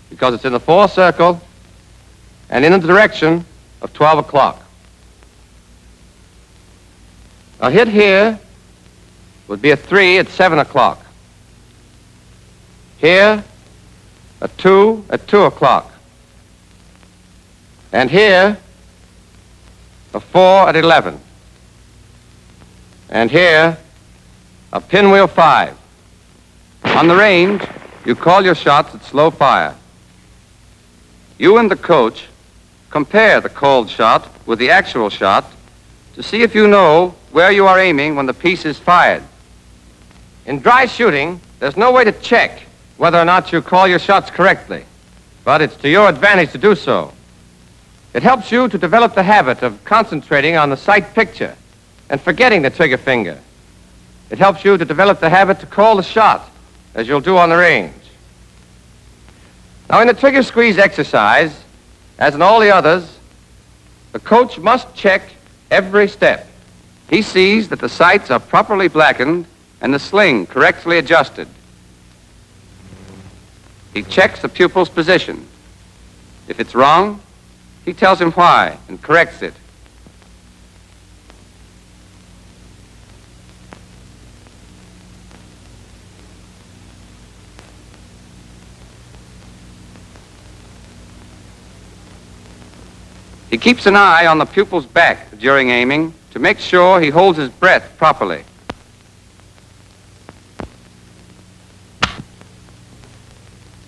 because it's in the 4 circle and in the direction of 12 o'clock. A hit here would be a 3 at 7 o'clock. Here, a 2 at 2 o'clock. And here, a 4 at 11. And here, a pinwheel 5. On the range, you call your shots at slow fire. You and the coach compare the called shot with the actual shot to see if you know where you are aiming when the piece is fired. In dry shooting, there's no way to check whether or not you call your shots correctly, but it's to your advantage to do so. It helps you to develop the habit of concentrating on the sight picture and forgetting the trigger finger. It helps you to develop the habit to call the shot, as you'll do on the range. Now, in the trigger squeeze exercise, as in all the others, the coach must check every step. He sees that the sights are properly blackened and the sling correctly adjusted. He checks the pupil's position. If it's wrong, he tells him why and corrects it. He keeps an eye on the pupil's back during aiming to make sure he holds his breath properly.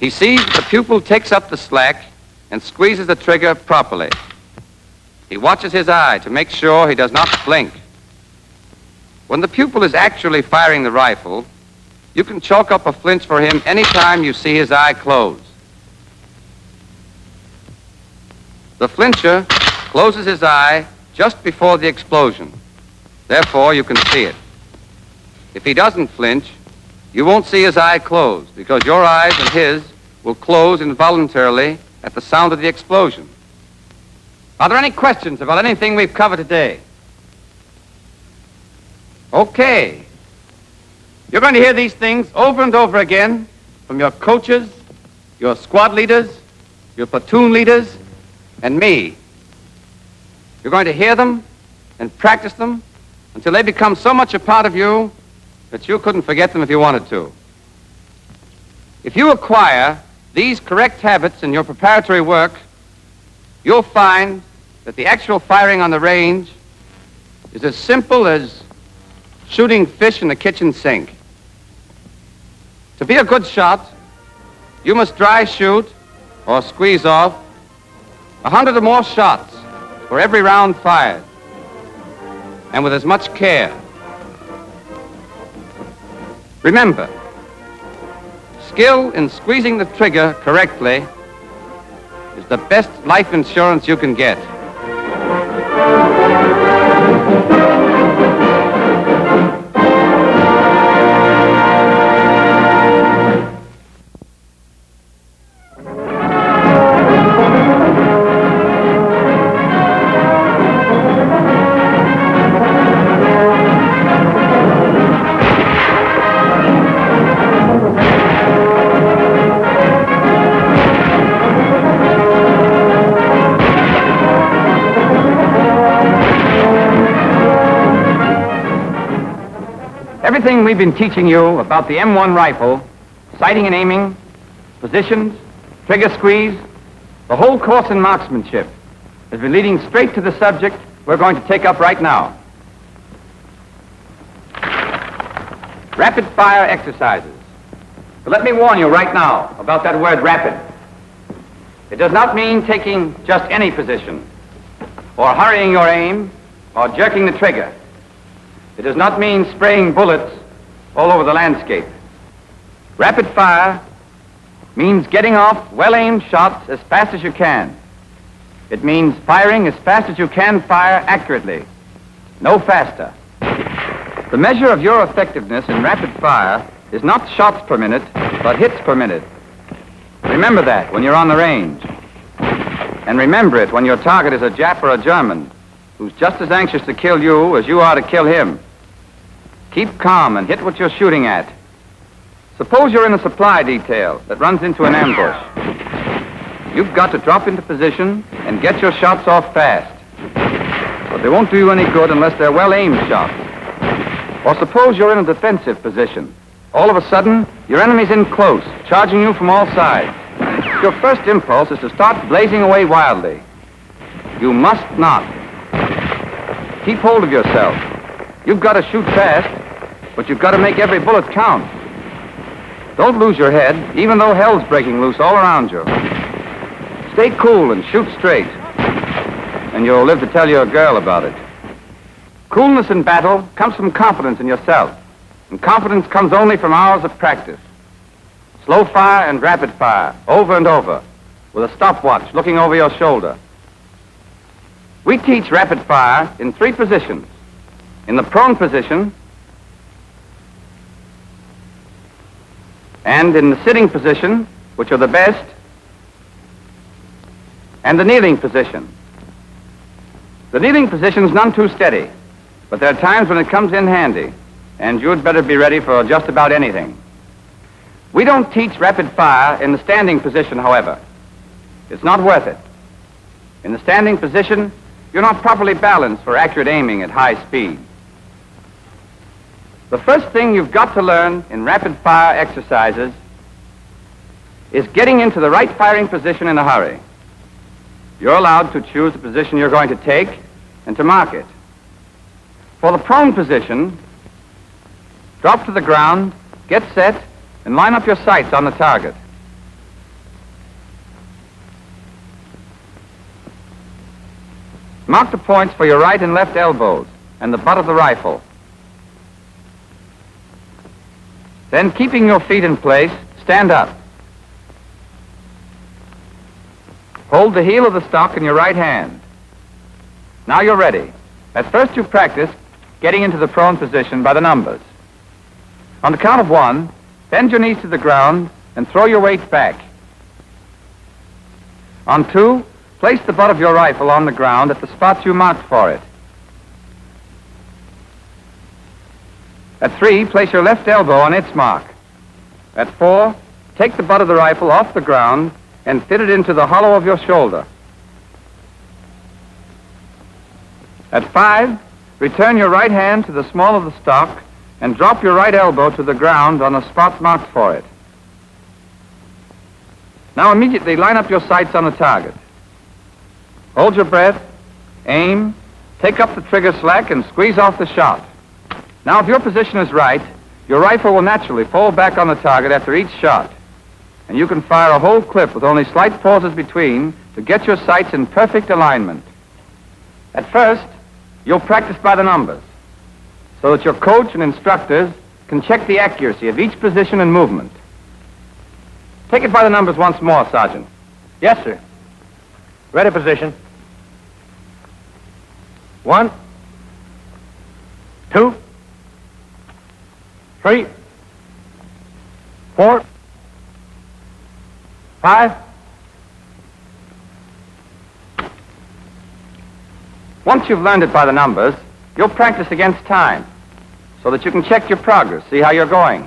He sees that the pupil takes up the slack and squeezes the trigger properly. He watches his eye to make sure he does not blink. When the pupil is actually firing the rifle, you can chalk up a flinch for him any time you see his eye close. The flincher closes his eye just before the explosion. Therefore, you can see it. If he doesn't flinch, you won't see his eye close, because your eyes and his will close involuntarily at the sound of the explosion. Are there any questions about anything we've covered today? Okay. You're going to hear these things over and over again from your coaches, your squad leaders, your platoon leaders, and me. You're going to hear them and practice them until they become so much a part of you that you couldn't forget them if you wanted to. If you acquire these correct habits in your preparatory work, you'll find that the actual firing on the range is as simple as shooting fish in the kitchen sink. To be a good shot, you must dry shoot or squeeze off 100 or more shots for every round fired, and with as much care. Remember, skill in squeezing the trigger correctly is the best life insurance you can get. Everything we've been teaching you about the M1 rifle, sighting and aiming, positions, trigger squeeze, the whole course in marksmanship has been leading straight to the subject we're going to take up right now. Rapid fire exercises. But let me warn you right now about that word rapid. It does not mean taking just any position, or hurrying your aim, or jerking the trigger. It does not mean spraying bullets all over the landscape. Rapid fire means getting off well-aimed shots as fast as you can. It means firing as fast as you can fire accurately, no faster. The measure of your effectiveness in rapid fire is not shots per minute, but hits per minute. Remember that when you're on the range. And remember it when your target is a Jap or a German who's just as anxious to kill you as you are to kill him. Keep calm and hit what you're shooting at. Suppose you're in a supply detail that runs into an ambush. You've got to drop into position and get your shots off fast. But they won't do you any good unless they're well-aimed shots. Or suppose you're in a defensive position. All of a sudden, your enemy's in close, charging you from all sides. Your first impulse is to start blazing away wildly. You must not. Keep hold of yourself. You've got to shoot fast, but you've got to make every bullet count. Don't lose your head, even though hell's breaking loose all around you. Stay cool and shoot straight, and you'll live to tell your girl about it. Coolness in battle comes from confidence in yourself, and confidence comes only from hours of practice. Slow fire and rapid fire, over and over, with a stopwatch looking over your shoulder. We teach rapid fire in 3 positions. In the prone position, and in the sitting position, which are the best, and the kneeling position. The kneeling position is none too steady, but there are times when it comes in handy, and you'd better be ready for just about anything. We don't teach rapid fire in the standing position, however. It's not worth it. In the standing position, you're not properly balanced for accurate aiming at high speed. The first thing you've got to learn in rapid fire exercises is getting into the right firing position in a hurry. You're allowed to choose the position you're going to take and to mark it. For the prone position, drop to the ground, get set, and line up your sights on the target. Mark the points for your right and left elbows and the butt of the rifle. Then, keeping your feet in place, stand up. Hold the heel of the stock in your right hand. Now you're ready. At first you practice getting into the prone position by the numbers. On the count of 1, bend your knees to the ground and throw your weight back. On 2, place the butt of your rifle on the ground at the spots you marked for it. At 3, place your left elbow on its mark. At 4, take the butt of the rifle off the ground and fit it into the hollow of your shoulder. At 5, return your right hand to the small of the stock and drop your right elbow to the ground on the spot marked for it. Now immediately line up your sights on the target. Hold your breath, aim, take up the trigger slack and squeeze off the shot. Now if your position is right, your rifle will naturally fall back on the target after each shot, and you can fire a whole clip with only slight pauses between to get your sights in perfect alignment. At first, you'll practice by the numbers, so that your coach and instructors can check the accuracy of each position and movement. Take it by the numbers once more, Sergeant. Yes, sir. Ready position. 1, 2, 3, 4, 5. Once you've learned it by the numbers, you'll practice against time, so that you can check your progress, see how you're going.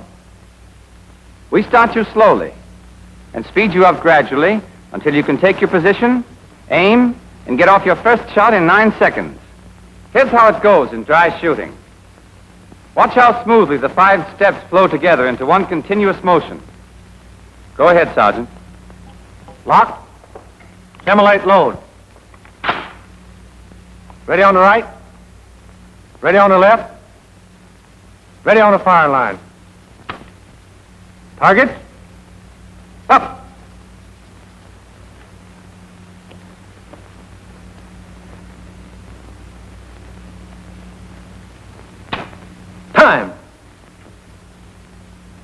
We start you slowly and speed you up gradually until you can take your position, aim, and get off your first shot in 9 seconds. Here's how it goes in dry shooting. Watch how smoothly the 5 steps flow together into one continuous motion. Go ahead, Sergeant. Lock. Simulate load. Ready on the right. Ready on the left. Ready on the firing line. Target. Up. Time.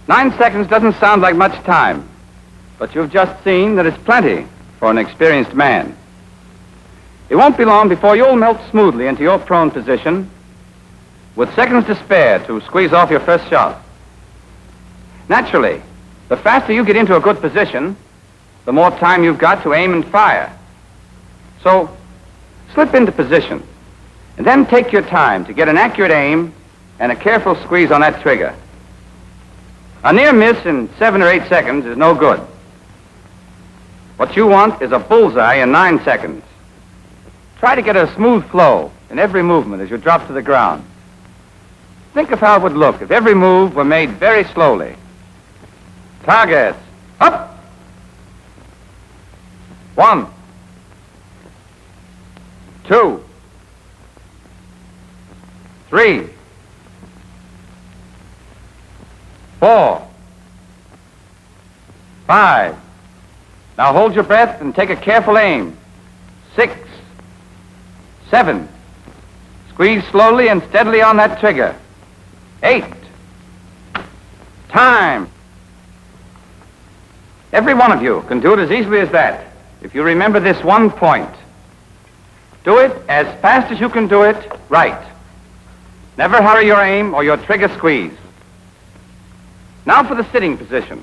9 seconds doesn't sound like much time, but you've just seen that it's plenty for an experienced man. It won't be long before you'll melt smoothly into your prone position with seconds to spare to squeeze off your first shot. Naturally, the faster you get into a good position, the more time you've got to aim and fire. So, slip into position, and then take your time to get an accurate aim and a careful squeeze on that trigger. A near miss in 7 or 8 seconds is no good. What you want is a bullseye in 9 seconds. Try to get a smooth flow in every movement as you drop to the ground. Think of how it would look if every move were made very slowly. Targets. Up. 1, 2, 3, 4, 5. Now hold your breath and take a careful aim. 6, 7. Squeeze slowly and steadily on that trigger. 8. Time. Every one of you can do it as easily as that if you remember this one point. Do it as fast as you can do it right. Never hurry your aim or your trigger squeeze. Now for the sitting position.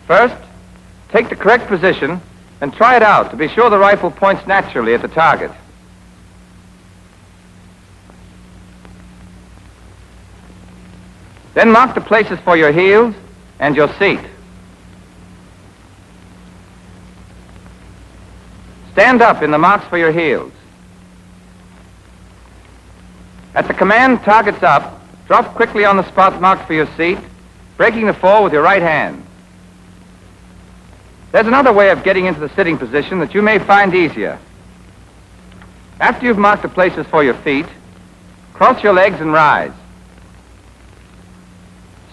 First, take the correct position and try it out to be sure the rifle points naturally at the target. Then mark the places for your heels and your seat. Stand up in the marks for your heels. At the command, targets up, drop quickly on the spot marked for your seat, breaking the fall with your right hand. There's another way of getting into the sitting position that you may find easier. After you've marked the places for your feet, cross your legs and rise.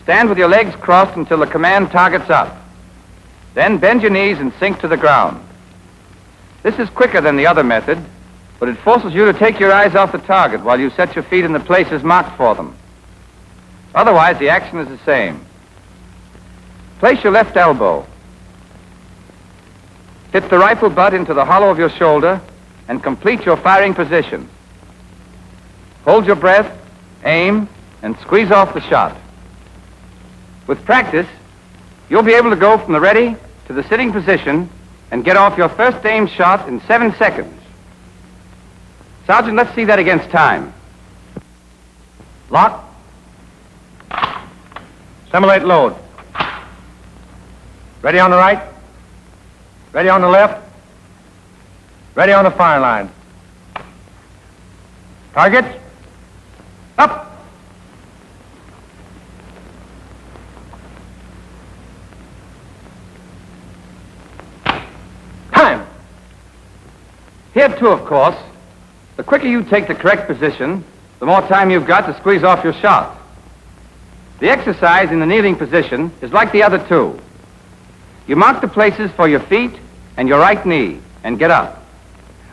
Stand with your legs crossed until the command targets up. Then bend your knees and sink to the ground. This is quicker than the other method, but it forces you to take your eyes off the target while you set your feet in the places marked for them. Otherwise, the action is the same. Place your left elbow. Fit the rifle butt into the hollow of your shoulder and complete your firing position. Hold your breath, aim, and squeeze off the shot. With practice, you'll be able to go from the ready to the sitting position and get off your first aimed shot in 7 seconds. Sergeant, let's see that against time. Lock. Simulate load. Ready on the right. Ready on the left. Ready on the firing line. Targets. Up. Time. Here, too, of course, the quicker you take the correct position, the more time you've got to squeeze off your shot. The exercise in the kneeling position is like the other two. You mark the places for your feet and your right knee and get up.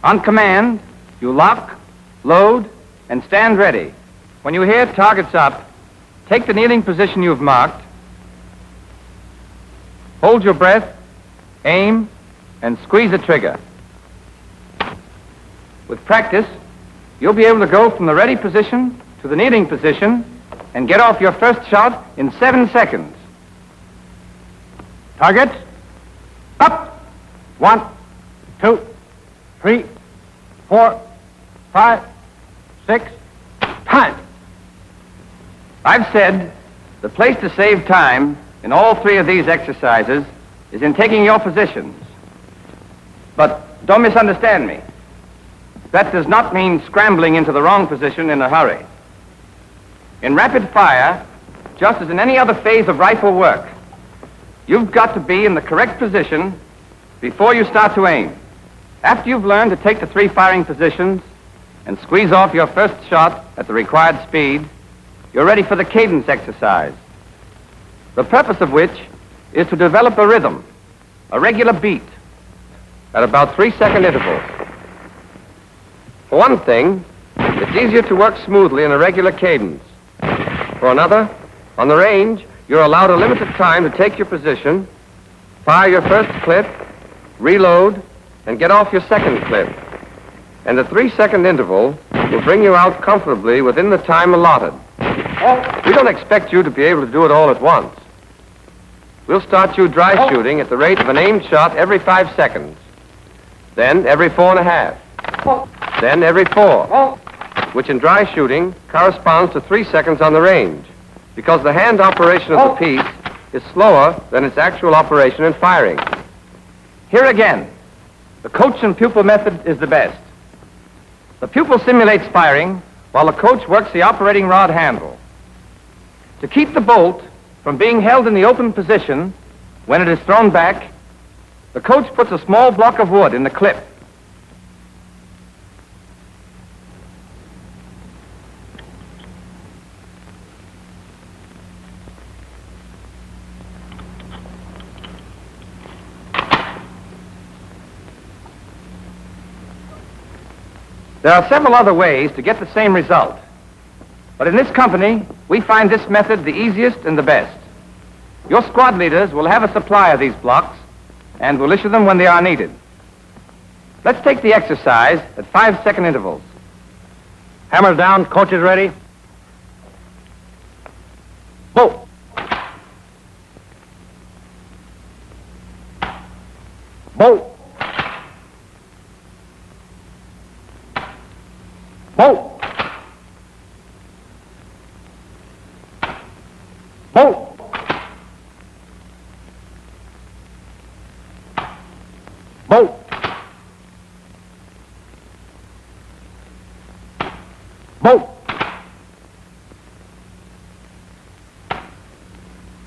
On command, you lock, load, and stand ready. When you hear targets up, take the kneeling position you've marked, hold your breath, aim, and squeeze the trigger. With practice, you'll be able to go from the ready position to the kneeling position and get off your first shot in 7 seconds. Targets. Up. 1, 2, 3, 4, 5, 6. Time. I've said the place to save time in all three of these exercises is in taking your positions. But don't misunderstand me. That does not mean scrambling into the wrong position in a hurry. In rapid fire, just as in any other phase of rifle work, you've got to be in the correct position before you start to aim. After you've learned to take the 3 firing positions and squeeze off your first shot at the required speed, you're ready for the cadence exercise, the purpose of which is to develop a rhythm, a regular beat, at about 3-second intervals. For one thing, it's easier to work smoothly in a regular cadence. For another, on the range, you're allowed a limited time to take your position, fire your first clip, reload, and get off your second clip. And the 3-second interval will bring you out comfortably within the time allotted. We don't expect you to be able to do it all at once. We'll start you dry shooting at the rate of an aimed shot every 5 seconds. Then every 4.5. Then every 4, which in dry shooting corresponds to 3 seconds on the range, because the hand operation of the piece is slower than its actual operation in firing. Here again, the coach and pupil method is the best. The pupil simulates firing while the coach works the operating rod handle. To keep the bolt from being held in the open position when it is thrown back, the coach puts a small block of wood in the clip. There are several other ways to get the same result. But in this company, we find this method the easiest and the best. Your squad leaders will have a supply of these blocks and will issue them when they are needed. Let's take the exercise at 5-second intervals. Hammer down. Coach is ready. Bolt. Bolt. Bolt. Bolt. Bolt. Bolt.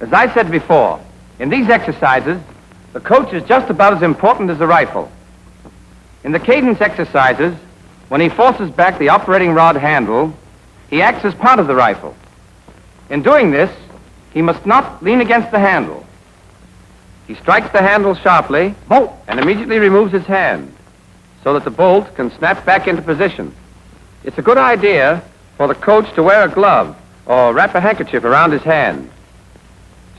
As I said before, in these exercises, the coach is just about as important as the rifle. In the cadence exercises, when he forces back the operating rod handle, he acts as part of the rifle. In doing this, he must not lean against the handle. He strikes the handle sharply and immediately removes his hand so that the bolt can snap back into position. It's a good idea for the coach to wear a glove or wrap a handkerchief around his hand.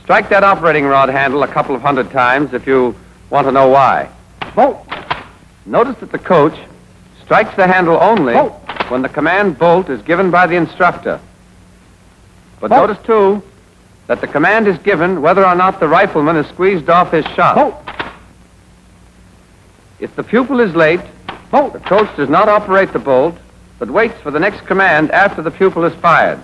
Strike that operating rod handle a couple of 100 times if you want to know why. Notice that the coach strikes the handle only when the command bolt is given by the instructor. But notice, too, that the command is given whether or not the rifleman has squeezed off his shot. If the pupil is late, the coach does not operate the bolt, but waits for the next command after the pupil is fired.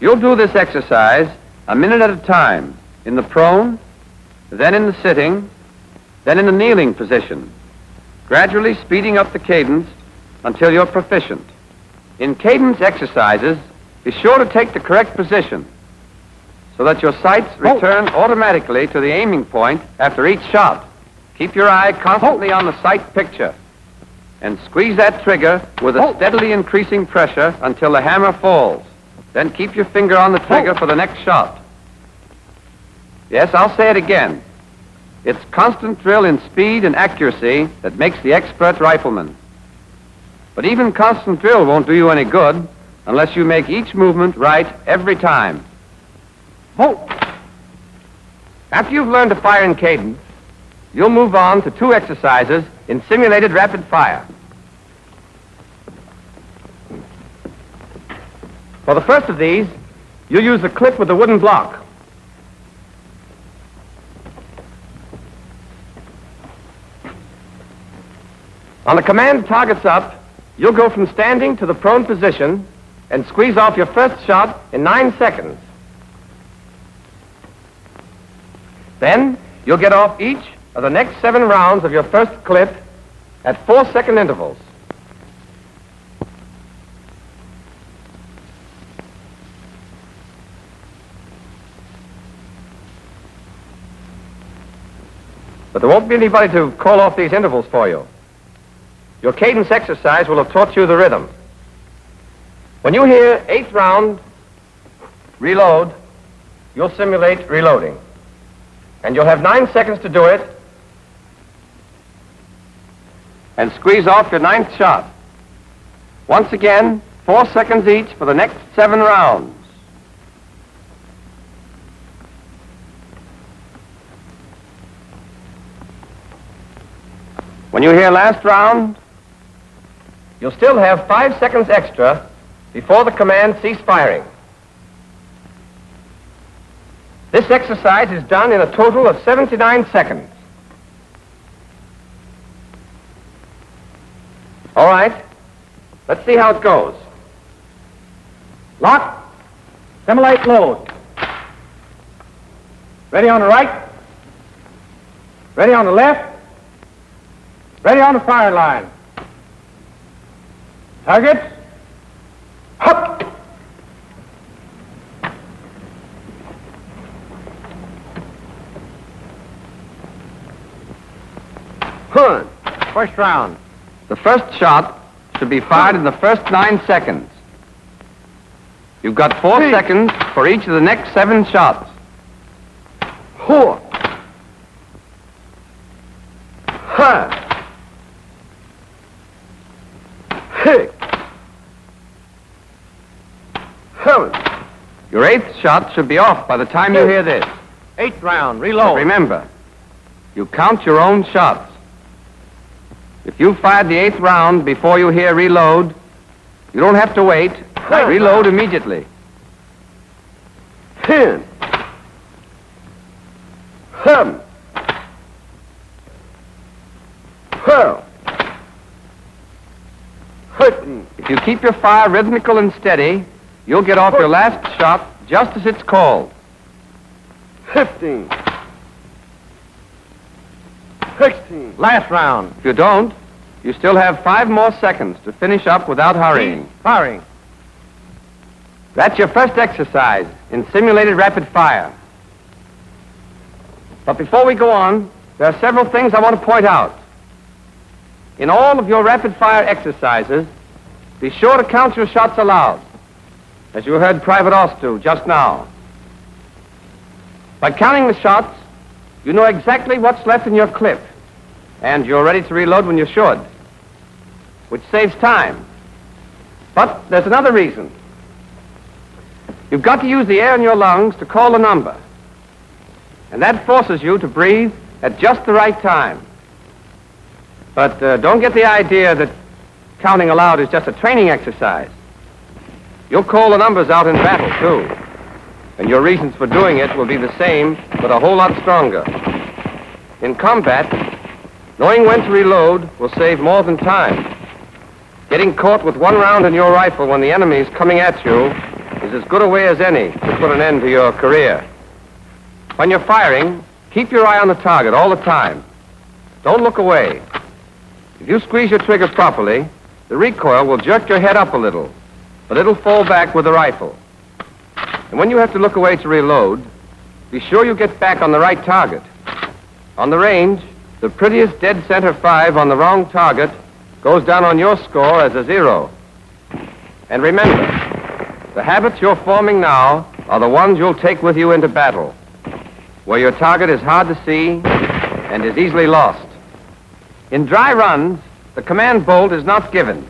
You'll do this exercise a minute at a time, in the prone, then in the sitting, then in the kneeling position, gradually speeding up the cadence until you're proficient. In cadence exercises, be sure to take the correct position so that your sights return automatically to the aiming point after each shot. Keep your eye constantly on the sight picture and squeeze that trigger with a steadily increasing pressure until the hammer falls. Then keep your finger on the trigger for the next shot. Yes, I'll say it again. It's constant drill in speed and accuracy that makes the expert rifleman. But even constant drill won't do you any good unless you make each movement right every time. After you've learned to fire in cadence, you'll move on to 2 exercises in simulated rapid fire. For the first of these, you'll use the clip with the wooden block. On the command targets up, you'll go from standing to the prone position and squeeze off your first shot in 9 seconds. Then, you'll get off each of the next 7 rounds of your first clip at 4-second intervals. But there won't be anybody to call off these intervals for you. Your cadence exercise will have taught you the rhythm. When you hear 8th round, reload, you'll simulate reloading. And you'll have 9 seconds to do it. And squeeze off your 9th shot. Once again, 4 seconds each for the next 7 rounds. When you hear last round, you'll still have 5 seconds extra before the command cease firing. This exercise is done in a total of 79 seconds. All right, let's see how it goes. Lock. Simulate load. Ready on the right. Ready on the left. Ready on the firing line. Targets. Hup. Good. First round. The first shot should be fired in the first 9 seconds. You've got 4 seconds for each of the next 7 shots. 4. Ha. 6. 7. Your 8th shot should be off by the time you hear this. 8th round. But Reload. remember, you count your own shots. If you fired the 8th round before you hear reload, you don't have to wait. Reload immediately. 10. 7. 12. 13. If you keep your fire rhythmical and steady, you'll get off your last shot just as it's called. 15. 16. Last round. If you don't, you still have 5 more seconds to finish up without hurrying. Firing. That's your first exercise in simulated rapid fire. But before we go on, there are several things I want to point out. In all of your rapid fire exercises, be sure to count your shots aloud, as you heard Private Oss do just now. By counting the shots, you know exactly what's left in your clip, and you're ready to reload when you should, which saves time. But there's another reason. You've got to use the air in your lungs to call the number, and that forces you to breathe at just the right time. But don't get the idea that counting aloud is just a training exercise. You'll call the numbers out in battle, too, and your reasons for doing it will be the same, but a whole lot stronger. In combat, knowing when to reload will save more than time. Getting caught with 1 round in your rifle when the enemy is coming at you is as good a way as any to put an end to your career. When you're firing, keep your eye on the target all the time. Don't look away. If you squeeze your trigger properly, the recoil will jerk your head up a little, but it'll fall back with the rifle. And when you have to look away to reload, be sure you get back on the right target. On the range, the prettiest dead center 5 on the wrong target goes down on your score as a 0. And remember, the habits you're forming now are the ones you'll take with you into battle, where your target is hard to see and is easily lost. In dry runs, the command bolt is not given.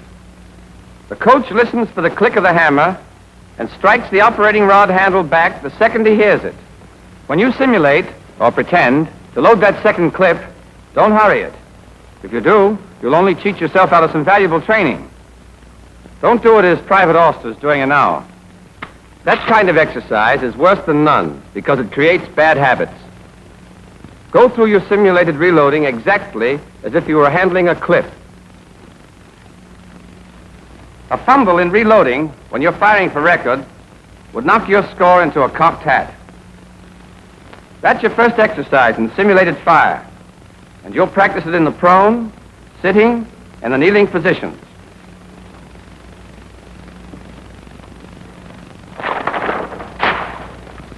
The coach listens for the click of the hammer and strikes the operating rod handle back the second he hears it. When you simulate, or pretend, to load that second clip, don't hurry it. If you do, you'll only cheat yourself out of some valuable training. Don't do it as Private Auster's doing it now. That kind of exercise is worse than none because it creates bad habits. Go through your simulated reloading exactly as if you were handling a clip. A fumble in reloading when you're firing for record would knock your score into a cocked hat. That's your first exercise in simulated fire, and you'll practice it in the prone, sitting, and the kneeling positions.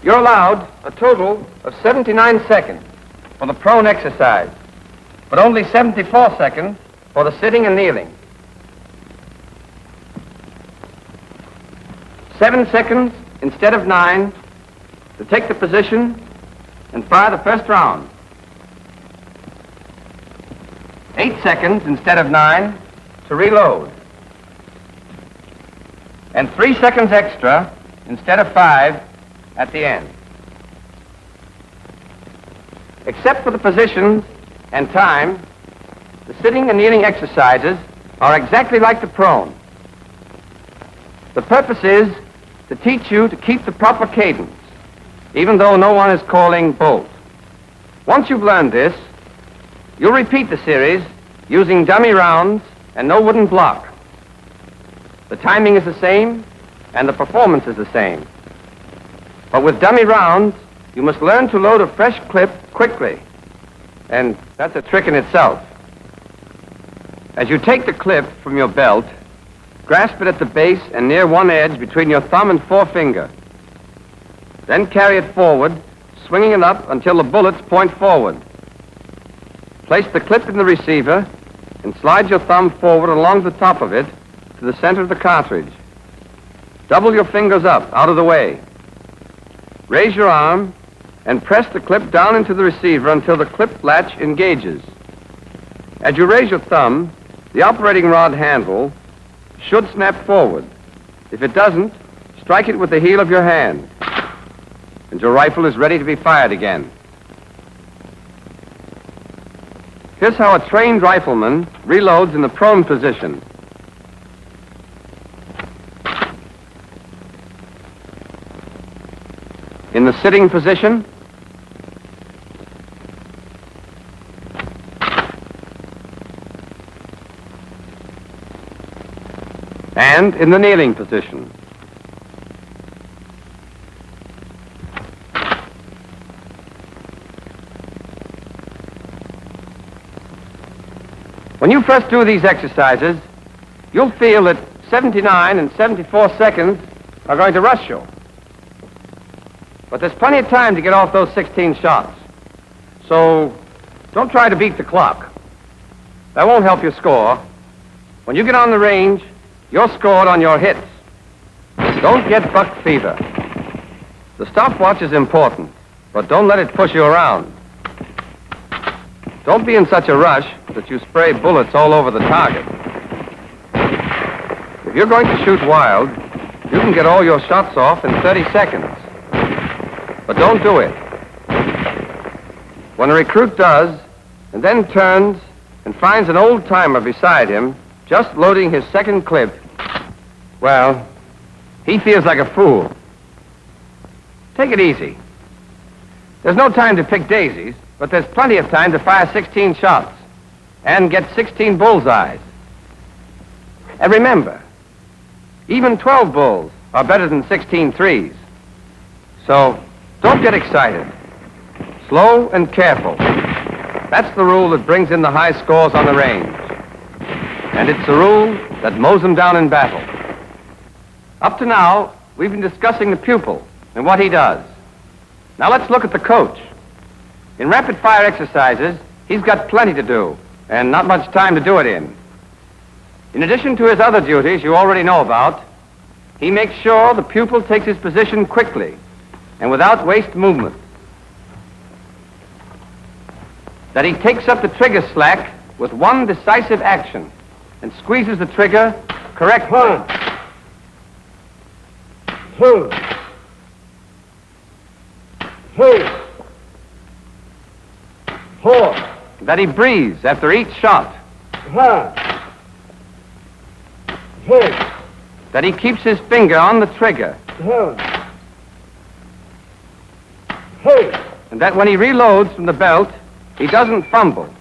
You're allowed a total of 79 seconds for the prone exercise, but only 74 seconds for the sitting and kneeling. 7 seconds instead of 9 to take the position and fire the first round. 8 seconds instead of 9 to reload. And 3 seconds extra instead of 5 at the end. Except for the positions and time, the sitting and kneeling exercises are exactly like the prone. The purpose is to teach you to keep the proper cadence, even though no one is calling bolt. Once you've learned this, you'll repeat the series using dummy rounds and no wooden block. The timing is the same, and the performance is the same. But with dummy rounds, you must learn to load a fresh clip quickly, and that's a trick in itself. As you take the clip from your belt, grasp it at the base and near one edge between your thumb and forefinger. Then carry it forward, swinging it up until the bullets point forward. Place the clip in the receiver and slide your thumb forward along the top of it to the center of the cartridge. Double your fingers up, out of the way. Raise your arm and press the clip down into the receiver until the clip latch engages. As you raise your thumb, the operating rod handle should snap forward. If it doesn't, strike it with the heel of your hand, and your rifle is ready to be fired again. Here's how a trained rifleman reloads in the prone position. In the sitting position, and in the kneeling position. When you first do these exercises, you'll feel that 79 and 74 seconds are going to rush you. But there's plenty of time to get off those 16 shots. So don't try to beat the clock. That won't help your score. When you get on the range, you're scored on your hits. Don't get buck fever. The stopwatch is important, but don't let it push you around. Don't be in such a rush that you spray bullets all over the target. If you're going to shoot wild, you can get all your shots off in 30 seconds. But don't do it. When a recruit does, and then turns and finds an old-timer beside him, just loading his second clip, well, he feels like a fool. Take it easy. There's no time to pick daisies, but there's plenty of time to fire 16 shots and get 16 bullseyes. And remember, even 12 bulls are better than 16 threes. So don't get excited. Slow and careful. That's the rule that brings in the high scores on the range. And it's the rule that mows them down in battle. Up to now, we've been discussing the pupil and what he does. Now let's look at the coach. In rapid-fire exercises, he's got plenty to do, and not much time to do it in. In addition to his other duties you already know about, he makes sure the pupil takes his position quickly and without waste movement. That he takes up the trigger slack with one decisive action and squeezes the trigger correctly. 1, 2, 3, 4, That he breathes after each shot. 5, 6, That he keeps his finger on the trigger. 7, 8, And that when he reloads from the belt, he doesn't fumble.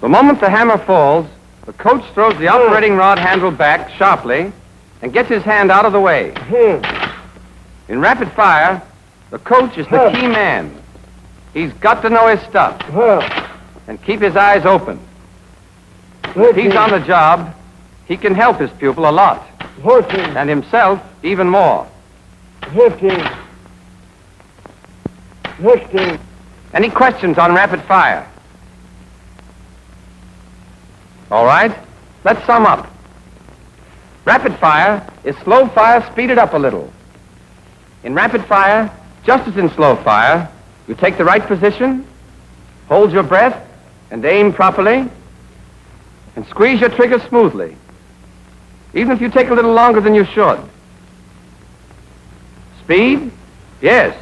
The moment the hammer falls, the coach throws the operating rod handle back sharply and gets his hand out of the way. 10, In rapid fire, the coach is the key man. He's got to know his stuff 12, and keep his eyes open. If he's on the job, he can help his pupil a lot, 14, and himself even more. 15, 16, Any questions on rapid fire? All right, let's sum up. Rapid fire is slow fire speeded up a little. In rapid fire, just as in slow fire, you take the right position, hold your breath, and aim properly, and squeeze your trigger smoothly, even if you take a little longer than you should. Speed? Yes.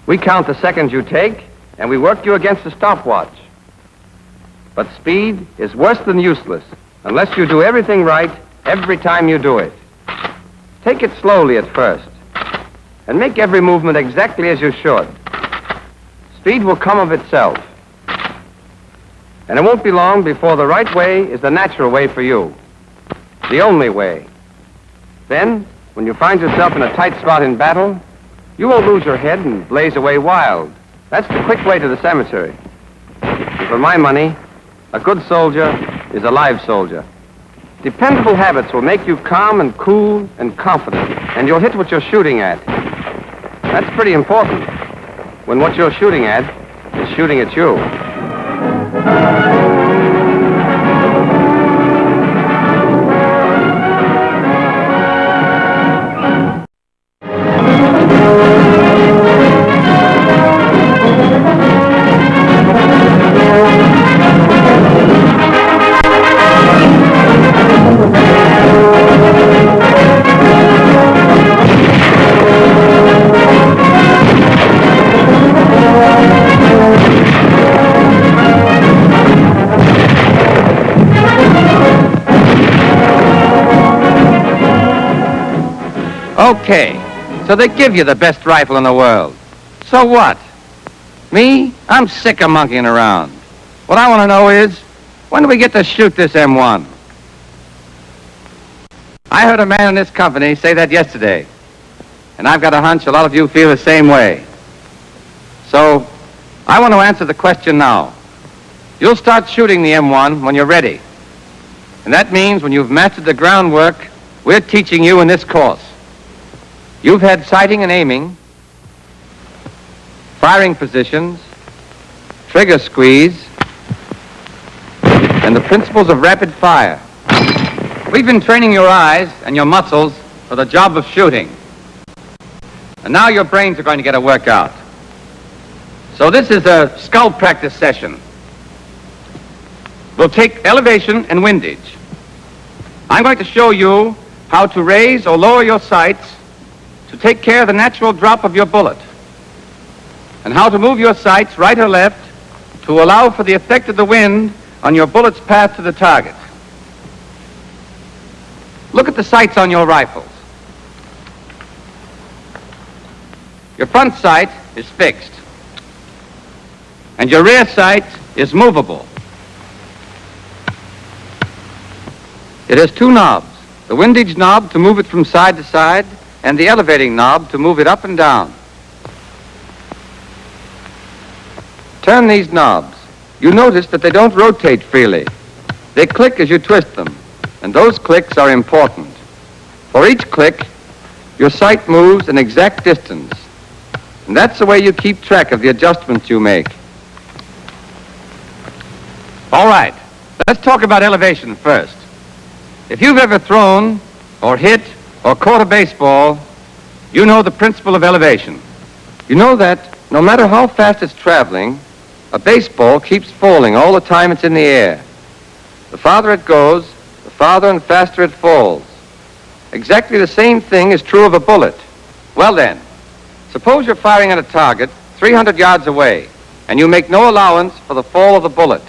We count the seconds you take, and we work you against the stopwatch. But speed is worse than useless unless you do everything right every time you do it. Take it slowly at first, and make every movement exactly as you should. Speed will come of itself. And it won't be long before the right way is the natural way for you. The only way. Then, when you find yourself in a tight spot in battle, you won't lose your head and blaze away wild. That's the quick way to the cemetery. And for my money, a good soldier is a live soldier. Dependable habits will make you calm and cool and confident, and you'll hit what you're shooting at. That's pretty important, when what you're shooting at is shooting at you. Okay, so they give you the best rifle in the world. So what? Me? I'm sick of monkeying around. What I want to know is, when do we get to shoot this M1? I heard a man in this company say that yesterday, and I've got a hunch a lot of you feel the same way. So, I want to answer the question now. You'll start shooting the M1 when you're ready. And that means when you've mastered the groundwork we're teaching you in this course. You've had sighting and aiming, firing positions, trigger squeeze, and the principles of rapid fire. We've been training your eyes and your muscles for the job of shooting. And now your brains are going to get a workout. So this is a skull practice session. We'll take elevation and windage. I'm going to show you how to raise or lower your sights to take care of the natural drop of your bullet, and how to move your sights right or left to allow for the effect of the wind on your bullet's path to the target. Look at the sights on your rifles. Your front sight is fixed, and your rear sight is movable. It has two knobs, the windage knob to move it from side to side, and the elevating knob to move it up and down. turn these knobs, you notice that they don't rotate freely. They click as you twist them, and those clicks are important. For each click, your sight moves an exact distance, and that's the way you keep track of the adjustments you make. All right, let's talk about elevation first. If you've ever thrown or hit or caught a baseball, you know the principle of elevation. You know that no matter how fast it's traveling, a baseball keeps falling all the time it's in the air. The farther it goes, the farther and faster it falls. Exactly the same thing is true of a bullet. Well then, suppose you're firing at a target 300 yards away, and you make no allowance for the fall of the bullet.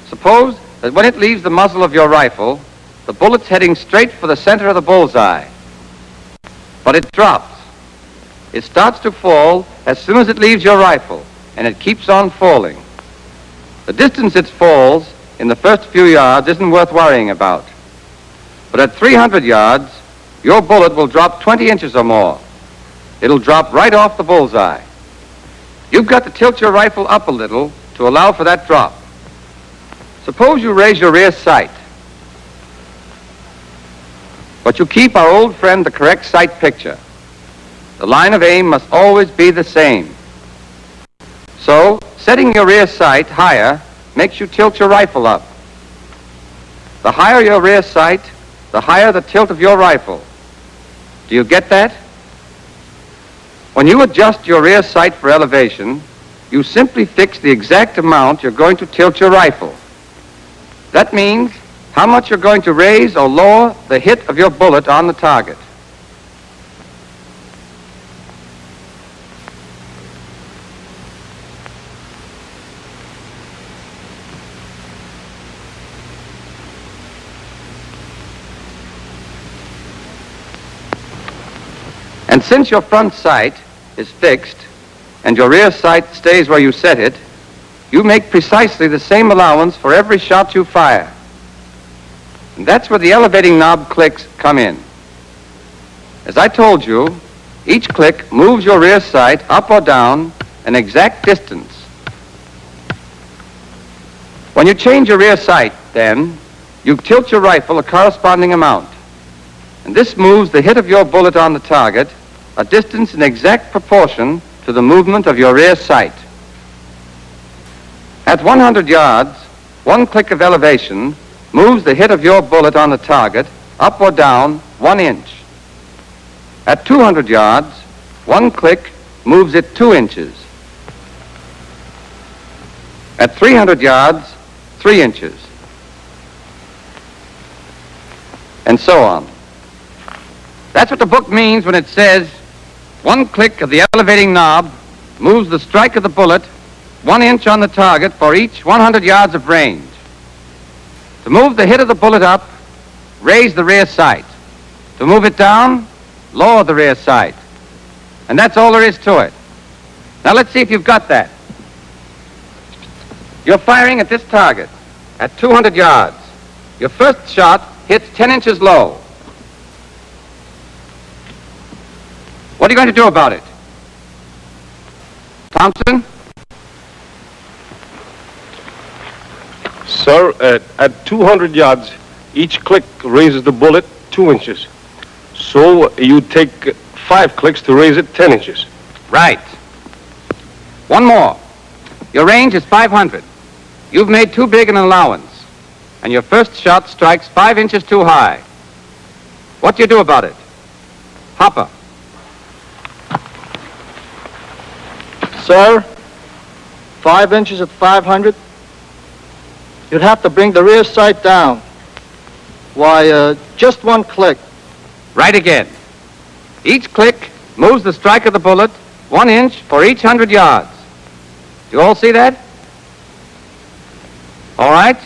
Suppose that when it leaves the muzzle of your rifle, the bullet's heading straight for the center of the bullseye. But it drops. It starts to fall as soon as it leaves your rifle, and it keeps on falling. The distance it falls in the first few yards isn't worth worrying about. But at 300 yards, your bullet will drop 20 inches or more. It'll drop right off the bullseye. You've got to tilt your rifle up a little to allow for that drop. Suppose you raise your rear sight, but you keep our old friend the correct sight picture. The line of aim must always be the same. So, setting your rear sight higher makes you tilt your rifle up. The higher your rear sight, the higher the tilt of your rifle. Do you get that? When you adjust your rear sight for elevation, you simply fix the exact amount you're going to tilt your rifle. That means how much you're going to raise or lower the hit of your bullet on the target. And since your front sight is fixed and your rear sight stays where you set it, you make precisely the same allowance for every shot you fire. And that's where the elevating knob clicks come in. As I told you, each click moves your rear sight up or down an exact distance. When you change your rear sight, then, you tilt your rifle a corresponding amount. And this moves the hit of your bullet on the target a distance in exact proportion to the movement of your rear sight. At 100 yards, one click of elevation moves the hit of your bullet on the target up or down 1 inch. At 200 yards, one click moves it 2 inches. At 300 yards, 3 inches. And so on. That's what the book means when it says one click of the elevating knob moves the strike of the bullet 1 inch on the target for each 100 yards of range. To move the hit of the bullet up, raise the rear sight. To move it down, lower the rear sight. And that's all there is to it. Now let's see if you've got that. You're firing at this target at 200 yards. Your first shot hits 10 inches low. What are you going to do about it? Thompson? Sir, at 200 yards, each click raises the bullet 2 inches. So you take 5 clicks to raise it 10 inches. Right. One more. Your range is 500. You've made too big an allowance, and your first shot strikes 5 inches too high. What do you do about it? Hopper. Sir, 5 inches at 500. You'd have to bring the rear sight down. Why, just one click. Right again. Each click moves the strike of the bullet 1 inch for each 100 yards. You all see that? All right.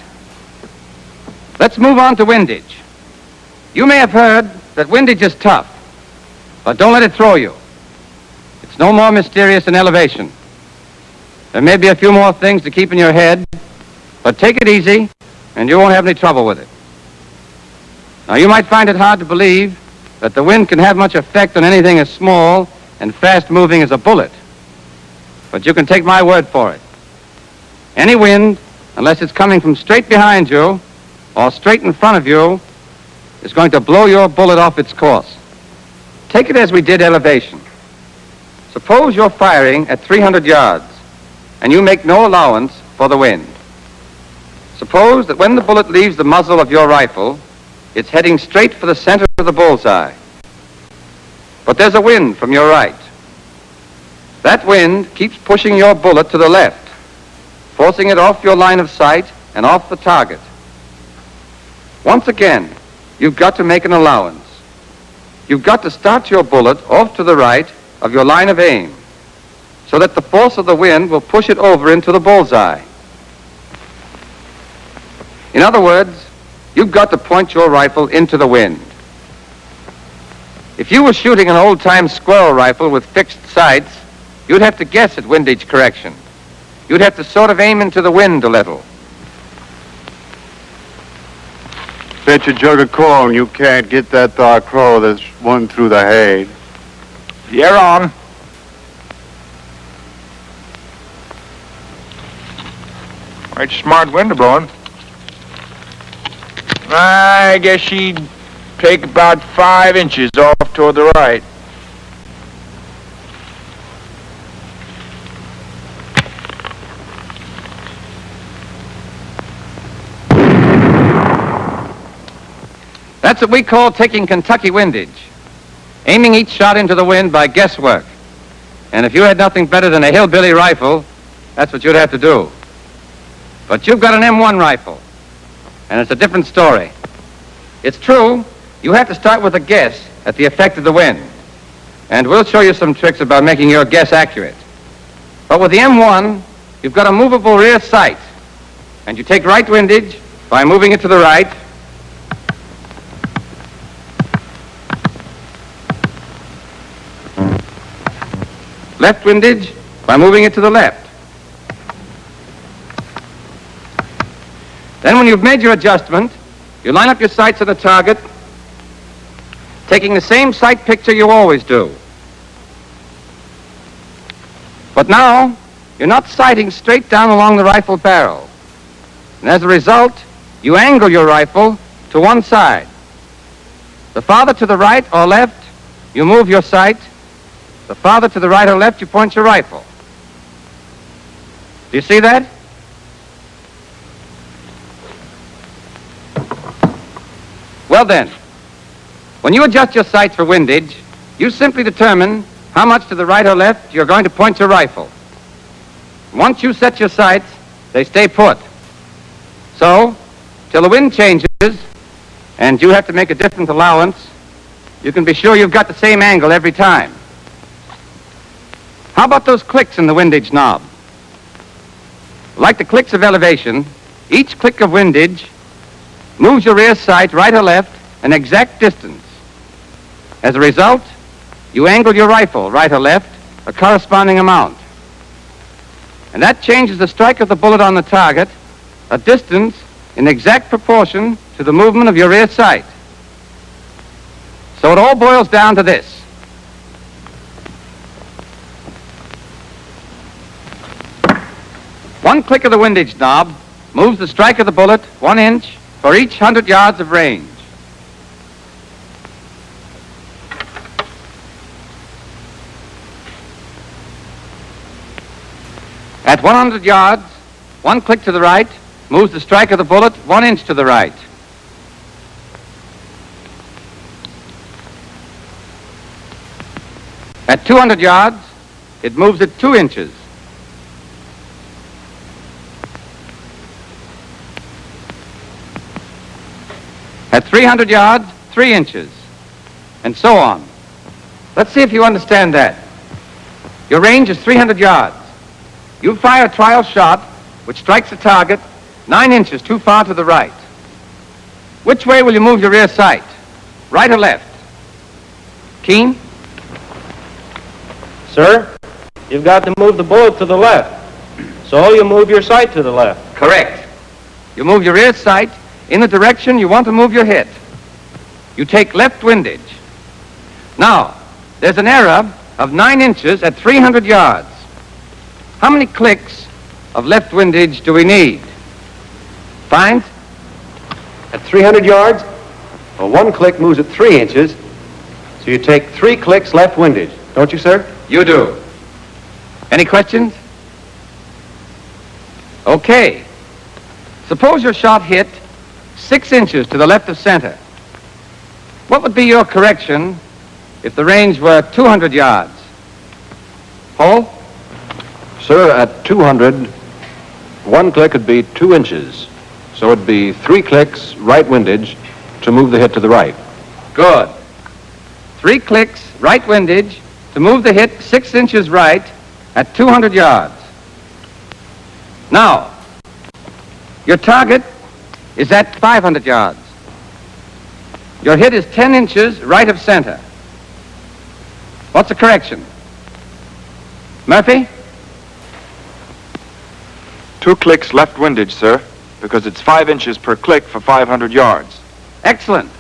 Let's move on to windage. You may have heard that windage is tough, but don't let it throw you. It's no more mysterious than elevation. There may be a few more things to keep in your head, but take it easy, and you won't have any trouble with it. Now, you might find it hard to believe that the wind can have much effect on anything as small and fast-moving as a bullet, but you can take my word for it. Any wind, unless it's coming from straight behind you or straight in front of you, is going to blow your bullet off its course. Take it as we did elevation. Suppose you're firing at 300 yards and you make no allowance for the wind. Suppose that when the bullet leaves the muzzle of your rifle, it's heading straight for the center of the bullseye. But there's a wind from your right. That wind keeps pushing your bullet to the left, forcing it off your line of sight and off the target. Once again, you've got to make an allowance. You've got to start your bullet off to the right of your line of aim, so that the force of the wind will push it over into the bullseye. In other words, you've got to point your rifle into the wind. If you were shooting an old-time squirrel rifle with fixed sights, you'd have to guess at windage correction. You'd have to sort of aim into the wind a little. Fetch a jug of coal and you can't get that there crow that's run through the hay. You're on. Right, smart wind blowing. I guess she'd take about 5 inches off toward the right. That's what we call taking Kentucky windage, aiming each shot into the wind by guesswork. And if you had nothing better than a hillbilly rifle, that's what you'd have to do. But you've got an M1 rifle, and it's a different story. It's true, you have to start with a guess at the effect of the wind. And we'll show you some tricks about making your guess accurate. But with the M1, you've got a movable rear sight, and you take right windage by moving it to the right, left windage by moving it to the left. Then when you've made your adjustment, you line up your sights on the target, taking the same sight picture you always do. But now, you're not sighting straight down along the rifle barrel. And as a result, you angle your rifle to one side. The farther to the right or left, you move your sight. The farther to the right or left, you point your rifle. Do you see that? Well then, when you adjust your sights for windage, you simply determine how much to the right or left you're going to point your rifle. Once you set your sights, they stay put. So, till the wind changes, and you have to make a different allowance, you can be sure you've got the same angle every time. How about those clicks in the windage knob? Like the clicks of elevation, each click of windage moves your rear sight right or left an exact distance. As a result, you angle your rifle right or left a corresponding amount. And that changes the strike of the bullet on the target a distance in exact proportion to the movement of your rear sight. So it all boils down to this. One click of the windage knob moves the strike of the bullet 1 inch for each 100 yards of range. At 100 yards, one click to the right moves the strike of the bullet 1 inch to the right. At 200 yards, it moves it 2 inches. At 300 yards, 3 inches, and so on. Let's see if you understand that. Your range is 300 yards. You fire a trial shot which strikes a target 9 inches too far to the right. Which way will you move your rear sight? Right or left? Keen? Sir, you've got to move the bullet to the left. So you move your sight to the left. Correct. You move your rear sight in the direction you want to move your hit. You take left windage. Now, there's an error of 9 inches at 300 yards. How many clicks of left windage do we need? Find? At 300 yards, one click moves at 3 inches, so you take 3 clicks left windage. Don't you, sir? You do. Any questions? Okay. Suppose your shot hit 6 inches to the left of center. What would be your correction if the range were 200 yards? Paul? Sir, at 200, 1 click would be 2 inches. So it'd be 3 clicks right windage to move the hit to the right. Good. 3 clicks right windage to move the hit 6 inches right at 200 yards. Now, your target is at 500 yards. Your hit is 10 inches right of center. What's the correction? Murphy? 2 clicks left windage, sir, because it's 5 inches per click for 500 yards. Excellent.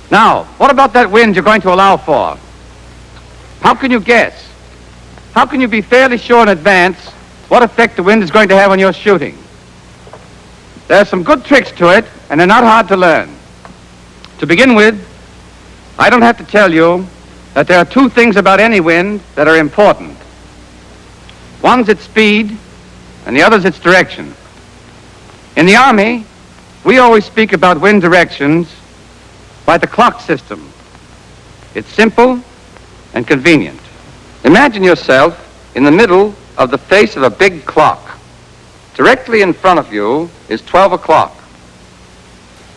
Now, what about that wind you're going to allow for? How can you guess? How can you be fairly sure in advance what effect the wind is going to have on your shooting? There are some good tricks to it, and they're not hard to learn. To begin with, I don't have to tell you that there are 2 things about any wind that are important. One's its speed, and the other's its direction. In the Army, we always speak about wind directions by the clock system. It's simple and convenient. Imagine yourself in the middle of the face of a big clock. Directly in front of you is 12 o'clock.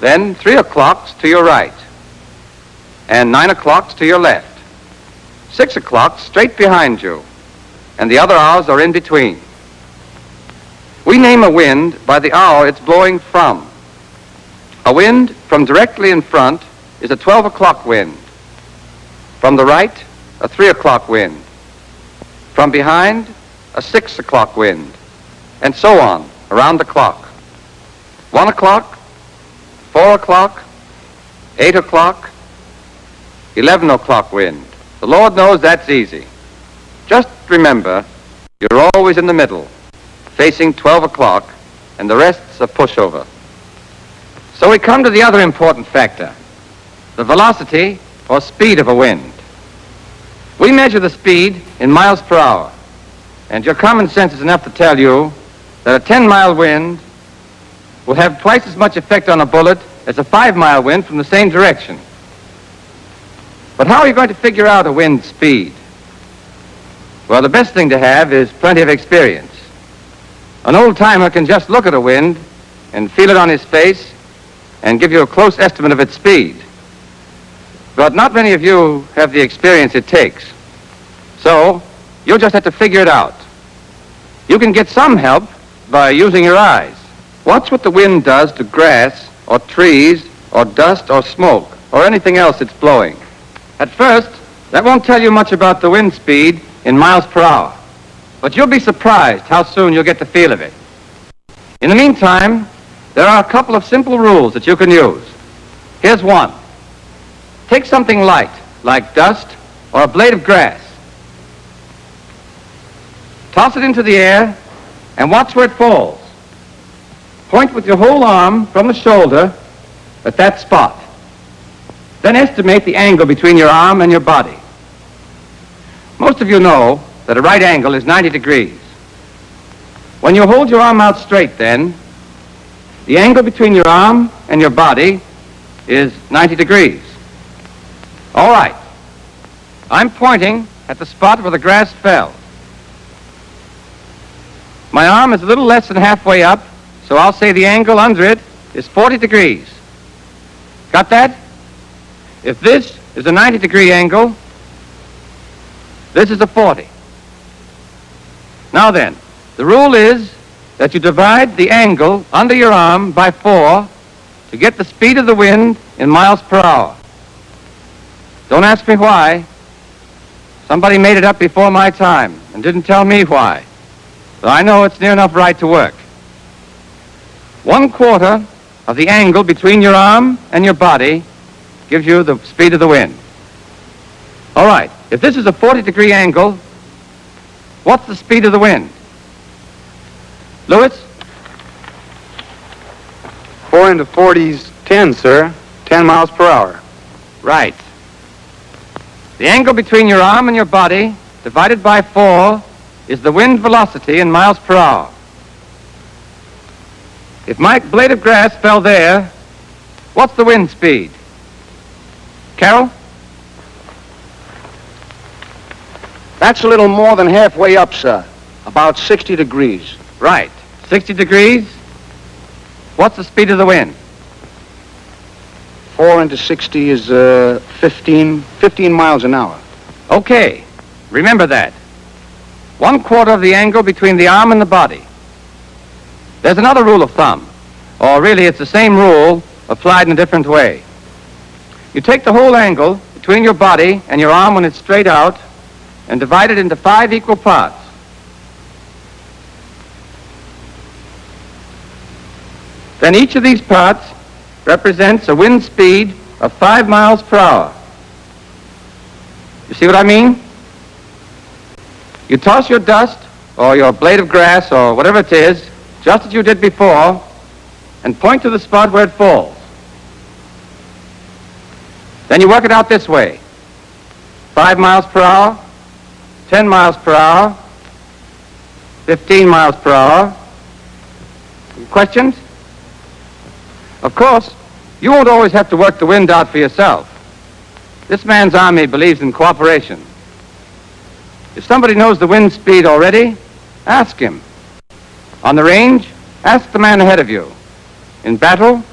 Then 3 o'clocks to your right, and 9 o'clocks to your left. 6 o'clock straight behind you, and the other hours are in between. We name a wind by the hour it's blowing from. A wind from directly in front is a 12 o'clock wind. From the right, a 3 o'clock wind. From behind, a 6 o'clock wind. And so on, around the clock. 1 o'clock, 4 o'clock, 8 o'clock, 11 o'clock wind. The Lord knows that's easy. Just remember, you're always in the middle, facing 12 o'clock, and the rest's a pushover. So we come to the other important factor, the velocity or speed of a wind. We measure the speed in miles per hour, and your common sense is enough to tell you that a 10-mile wind will have twice as much effect on a bullet as a 5-mile wind from the same direction. But how are you going to figure out a wind's speed? Well, the best thing to have is plenty of experience. An old-timer can just look at a wind and feel it on his face and give you a close estimate of its speed. But not many of you have the experience it takes. So, you'll just have to figure it out. You can get some help by using your eyes. Watch what the wind does to grass or trees or dust or smoke or anything else it's blowing. At first, that won't tell you much about the wind speed in miles per hour. But you'll be surprised how soon you'll get the feel of it. In the meantime, there are a couple of simple rules that you can use. Here's one. Take something light, like dust or a blade of grass. Toss it into the air and watch where it falls. Point with your whole arm from the shoulder at that spot. Then estimate the angle between your arm and your body. Most of you know that a right angle is 90 degrees. When you hold your arm out straight, then, the angle between your arm and your body is 90 degrees. All right. I'm pointing at the spot where the grass fell. My arm is a little less than halfway up, so I'll say the angle under it is 40 degrees. Got that? If this is a 90-degree angle, this is a 40. Now then, the rule is that you divide the angle under your arm by 4 to get the speed of the wind in miles per hour. Don't ask me why. Somebody made it up before my time and didn't tell me why. But I know it's near enough right to work. 1/4 of the angle between your arm and your body gives you the speed of the wind. All right, if this is a 40-degree angle, what's the speed of the wind? Lewis? 4 into 40's 10, sir. 10 miles per hour. Right. The angle between your arm and your body divided by 4 is the wind velocity in miles per hour. If my blade of grass fell there, what's the wind speed? Carol? That's a little more than halfway up, sir. About 60 degrees. Right. 60 degrees? What's the speed of the wind? 4 into 60 is 15 miles an hour. Okay. Remember that. 1/4 of the angle between the arm and the body. There's another rule of thumb. Or really, it's the same rule applied in a different way. You take the whole angle between your body and your arm when it's straight out and divide it into 5 equal parts. Then each of these parts represents a wind speed of 5 miles per hour. You see what I mean? You toss your dust or your blade of grass or whatever it is, just as you did before, and point to the spot where it falls. Then you work it out this way. 5 miles per hour, 10 miles per hour, 15 miles per hour. Questions? Of course, you won't always have to work the wind out for yourself. This man's army believes in cooperation. If somebody knows the wind speed already, ask him. On the range, ask the man ahead of you. In battle,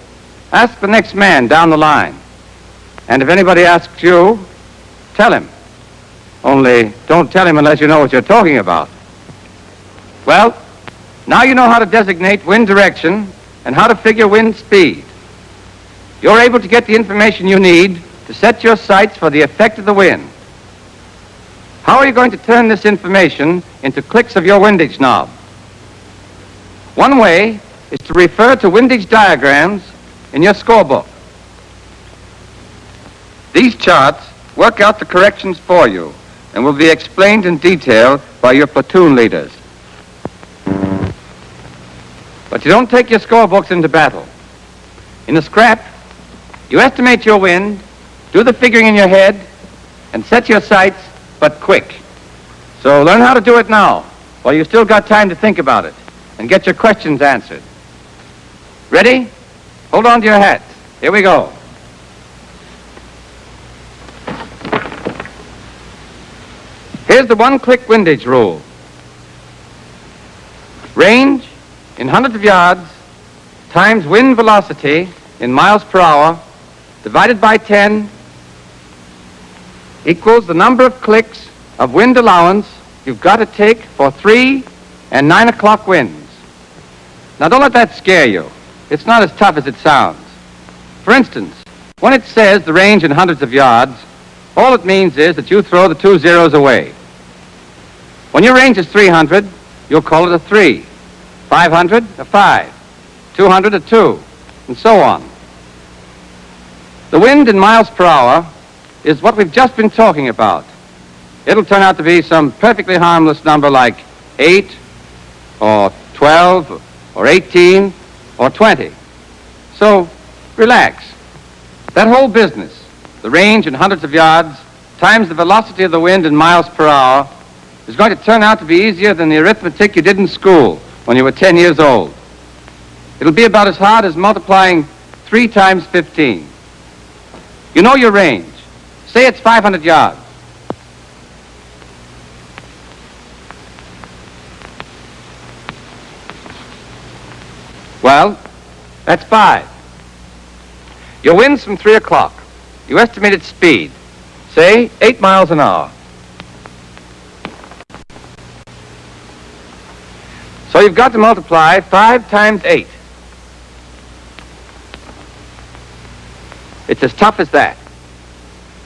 ask the next man down the line. And if anybody asks you, tell him. Only don't tell him unless you know what you're talking about. Well, now you know how to designate wind direction and how to figure wind speed. You're able to get the information you need to set your sights for the effect of the wind. How are you going to turn this information into clicks of your windage knob? One way is to refer to windage diagrams in your scorebook. These charts work out the corrections for you and will be explained in detail by your platoon leaders. But you don't take your scorebooks into battle. In a scrap, you estimate your wind, do the figuring in your head, and set your sights, but quick. So learn how to do it now, while you've still got time to think about it, and get your questions answered. Ready? Hold on to your hats. Here we go. Here's the one-click windage rule. Range in hundreds of yards times wind velocity in miles per hour divided by 10 equals the number of clicks of wind allowance you've got to take for 3 and 9 o'clock winds. Now don't let that scare you. It's not as tough as it sounds. For instance, when it says the range in hundreds of yards, all it means is that you throw the 2 zeros away. When your range is 300, you'll call it a 3, 500, a 5, 200, a 2, and so on. The wind in miles per hour is what we've just been talking about. It'll turn out to be some perfectly harmless number like 8, or 12, or 18, or 20. So, relax. That whole business, the range in hundreds of yards, times the velocity of the wind in miles per hour, is going to turn out to be easier than the arithmetic you did in school when you were 10 years old. It'll be about as hard as multiplying 3 times 15. You know your range. Say it's 500 yards. Well, that's 5. Your wind's from 3 o'clock. You estimate its speed. Say 8 miles an hour. So you've got to multiply 5 times 8. It's as tough as that.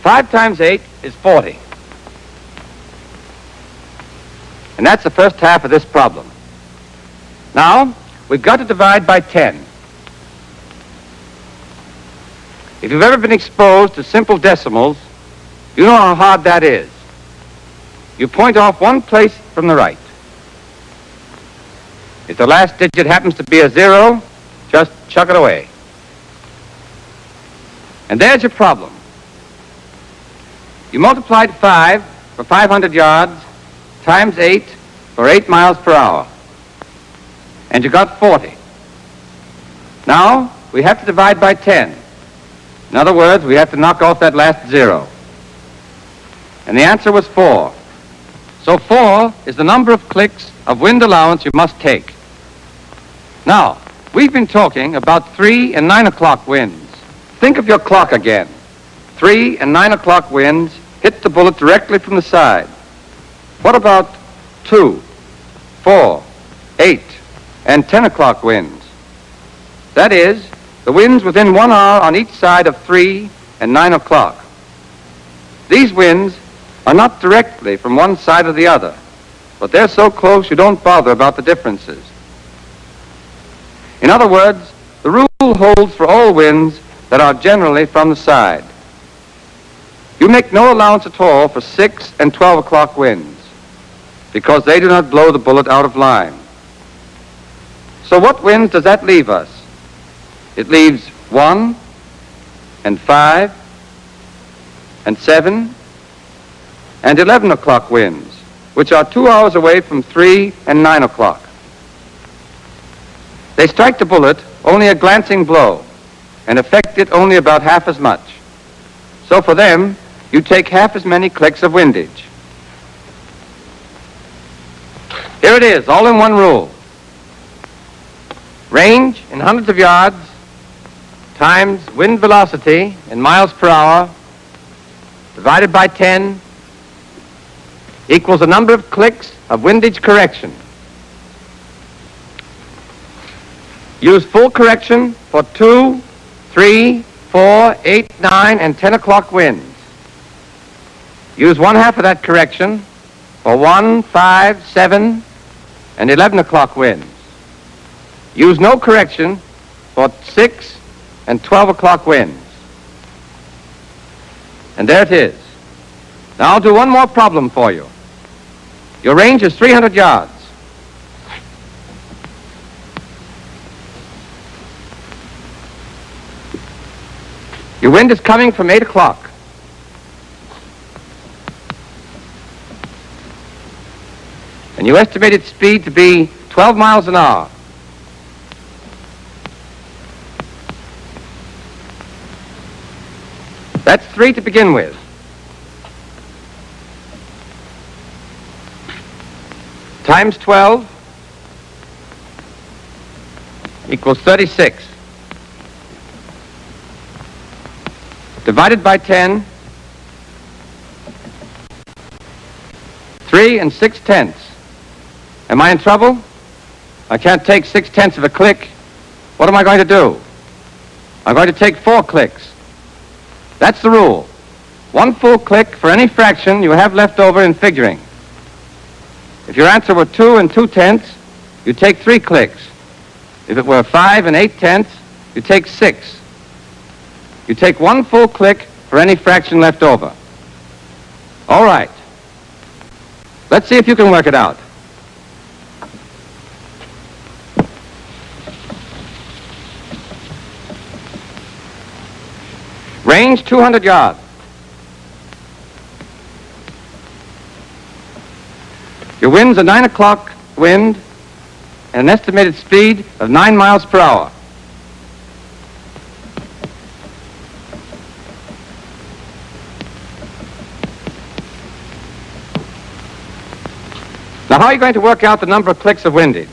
5 times 8 is 40. And that's the first half of this problem. Now, we've got to divide by 10. If you've ever been exposed to simple decimals, you know how hard that is. You point off one place from the right. If the last digit happens to be a 0, just chuck it away. And there's your problem. You multiplied 5 for 500 yards times 8 for 8 miles per hour. And you got 40. Now, we have to divide by 10. In other words, we have to knock off that last 0. And the answer was 4. So 4 is the number of clicks of wind allowance you must take. Now, we've been talking about 3 and 9 o'clock winds. Think of your clock again. 3 and 9 o'clock winds hit the bullet directly from the side. What about 2, 4, 8, and 10 o'clock winds? That is, the winds within 1 hour on each side of 3 and 9 o'clock. These winds are not directly from one side or the other, but they're so close you don't bother about the differences. In other words, the rule holds for all winds that are generally from the side. You make no allowance at all for 6 and 12 o'clock winds, because they do not blow the bullet out of line. So what winds does that leave us? It leaves 1 and 5 and 7 and 11 o'clock winds, which are 2 hours away from 3 and 9 o'clock. They strike the bullet only a glancing blow and affect it only about half as much. So for them, you take half as many clicks of windage. Here it is, all in one rule. Range in hundreds of yards times wind velocity in miles per hour divided by 10 equals the number of clicks of windage correction. Use full correction for 2, 3, 4, 8, 9, and 10 o'clock winds. Use 1/2 of that correction for 1, 5, 7, and 11 o'clock winds. Use no correction for 6 and 12 o'clock winds. And there it is. Now I'll do one more problem for you. Your range is 300 yards. Your wind is coming from 8 o'clock. And you estimate its speed to be 12 miles an hour. That's 3 to begin with. Times 12 equals 36. Divided by 10, 3 and 6/10. Am I in trouble? I can't take 6/10 of a click. What am I going to do? I'm going to take 4 clicks. That's the rule. 1 full click for any fraction you have left over in figuring. If your answer were 2 and 2/10, you take 3 clicks. If it were 5 and 8/10, you take 6. You take 1 full click for any fraction left over. All right. Let's see if you can work it out. Range 200 yards. Your wind's a 9 o'clock wind and an estimated speed of 9 miles per hour. Now, how are you going to work out the number of clicks of windage?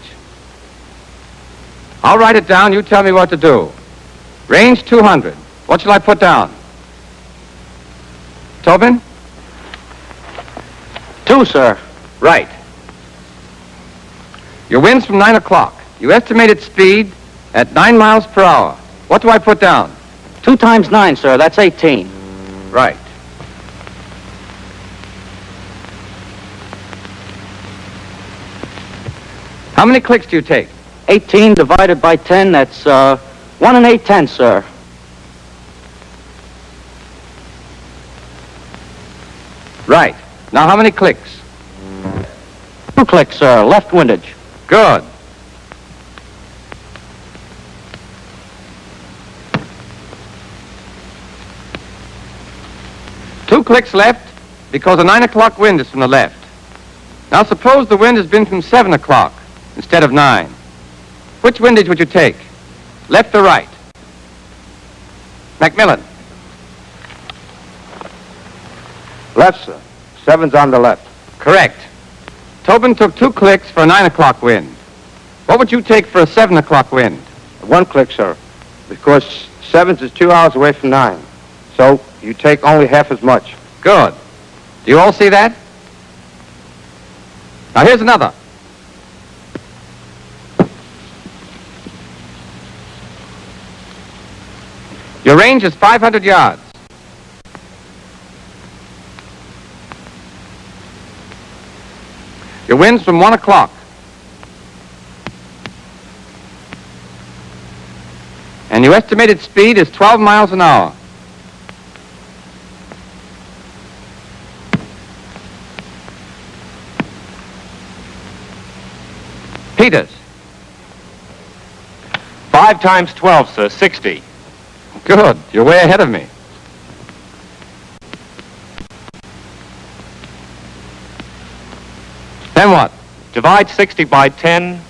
I'll write it down. You tell me what to do. Range 200. What shall I put down? Tobin? 2, sir. Right. Your wind's from 9 o'clock. You estimated speed at 9 miles per hour. What do I put down? 2 times 9, sir. That's 18. Right. How many clicks do you take? 18 divided by 10, that's 1 and 8/10, sir. Right. Now, how many clicks? 2 clicks, sir. Left windage. Good. clicks left because the 9 o'clock wind is from the left. Now suppose the wind has been from 7 o'clock instead of 9. Which windage would you take? Left or right? Macmillan. Left, sir. 7's on the left. Correct. Tobin took 2 clicks for a 9 o'clock wind. What would you take for a 7 o'clock wind? 1 click, sir. Because 7's is 2 hours away from 9. So you take only half as much. Good. Do you all see that? Now here's another. Your range is 500 yards. Your wind's from 1 o'clock. And your estimated speed is 12 miles an hour. Peters. 5 times 12, sir, 60. Good. You're way ahead of me. Then what? Divide 60 by 10,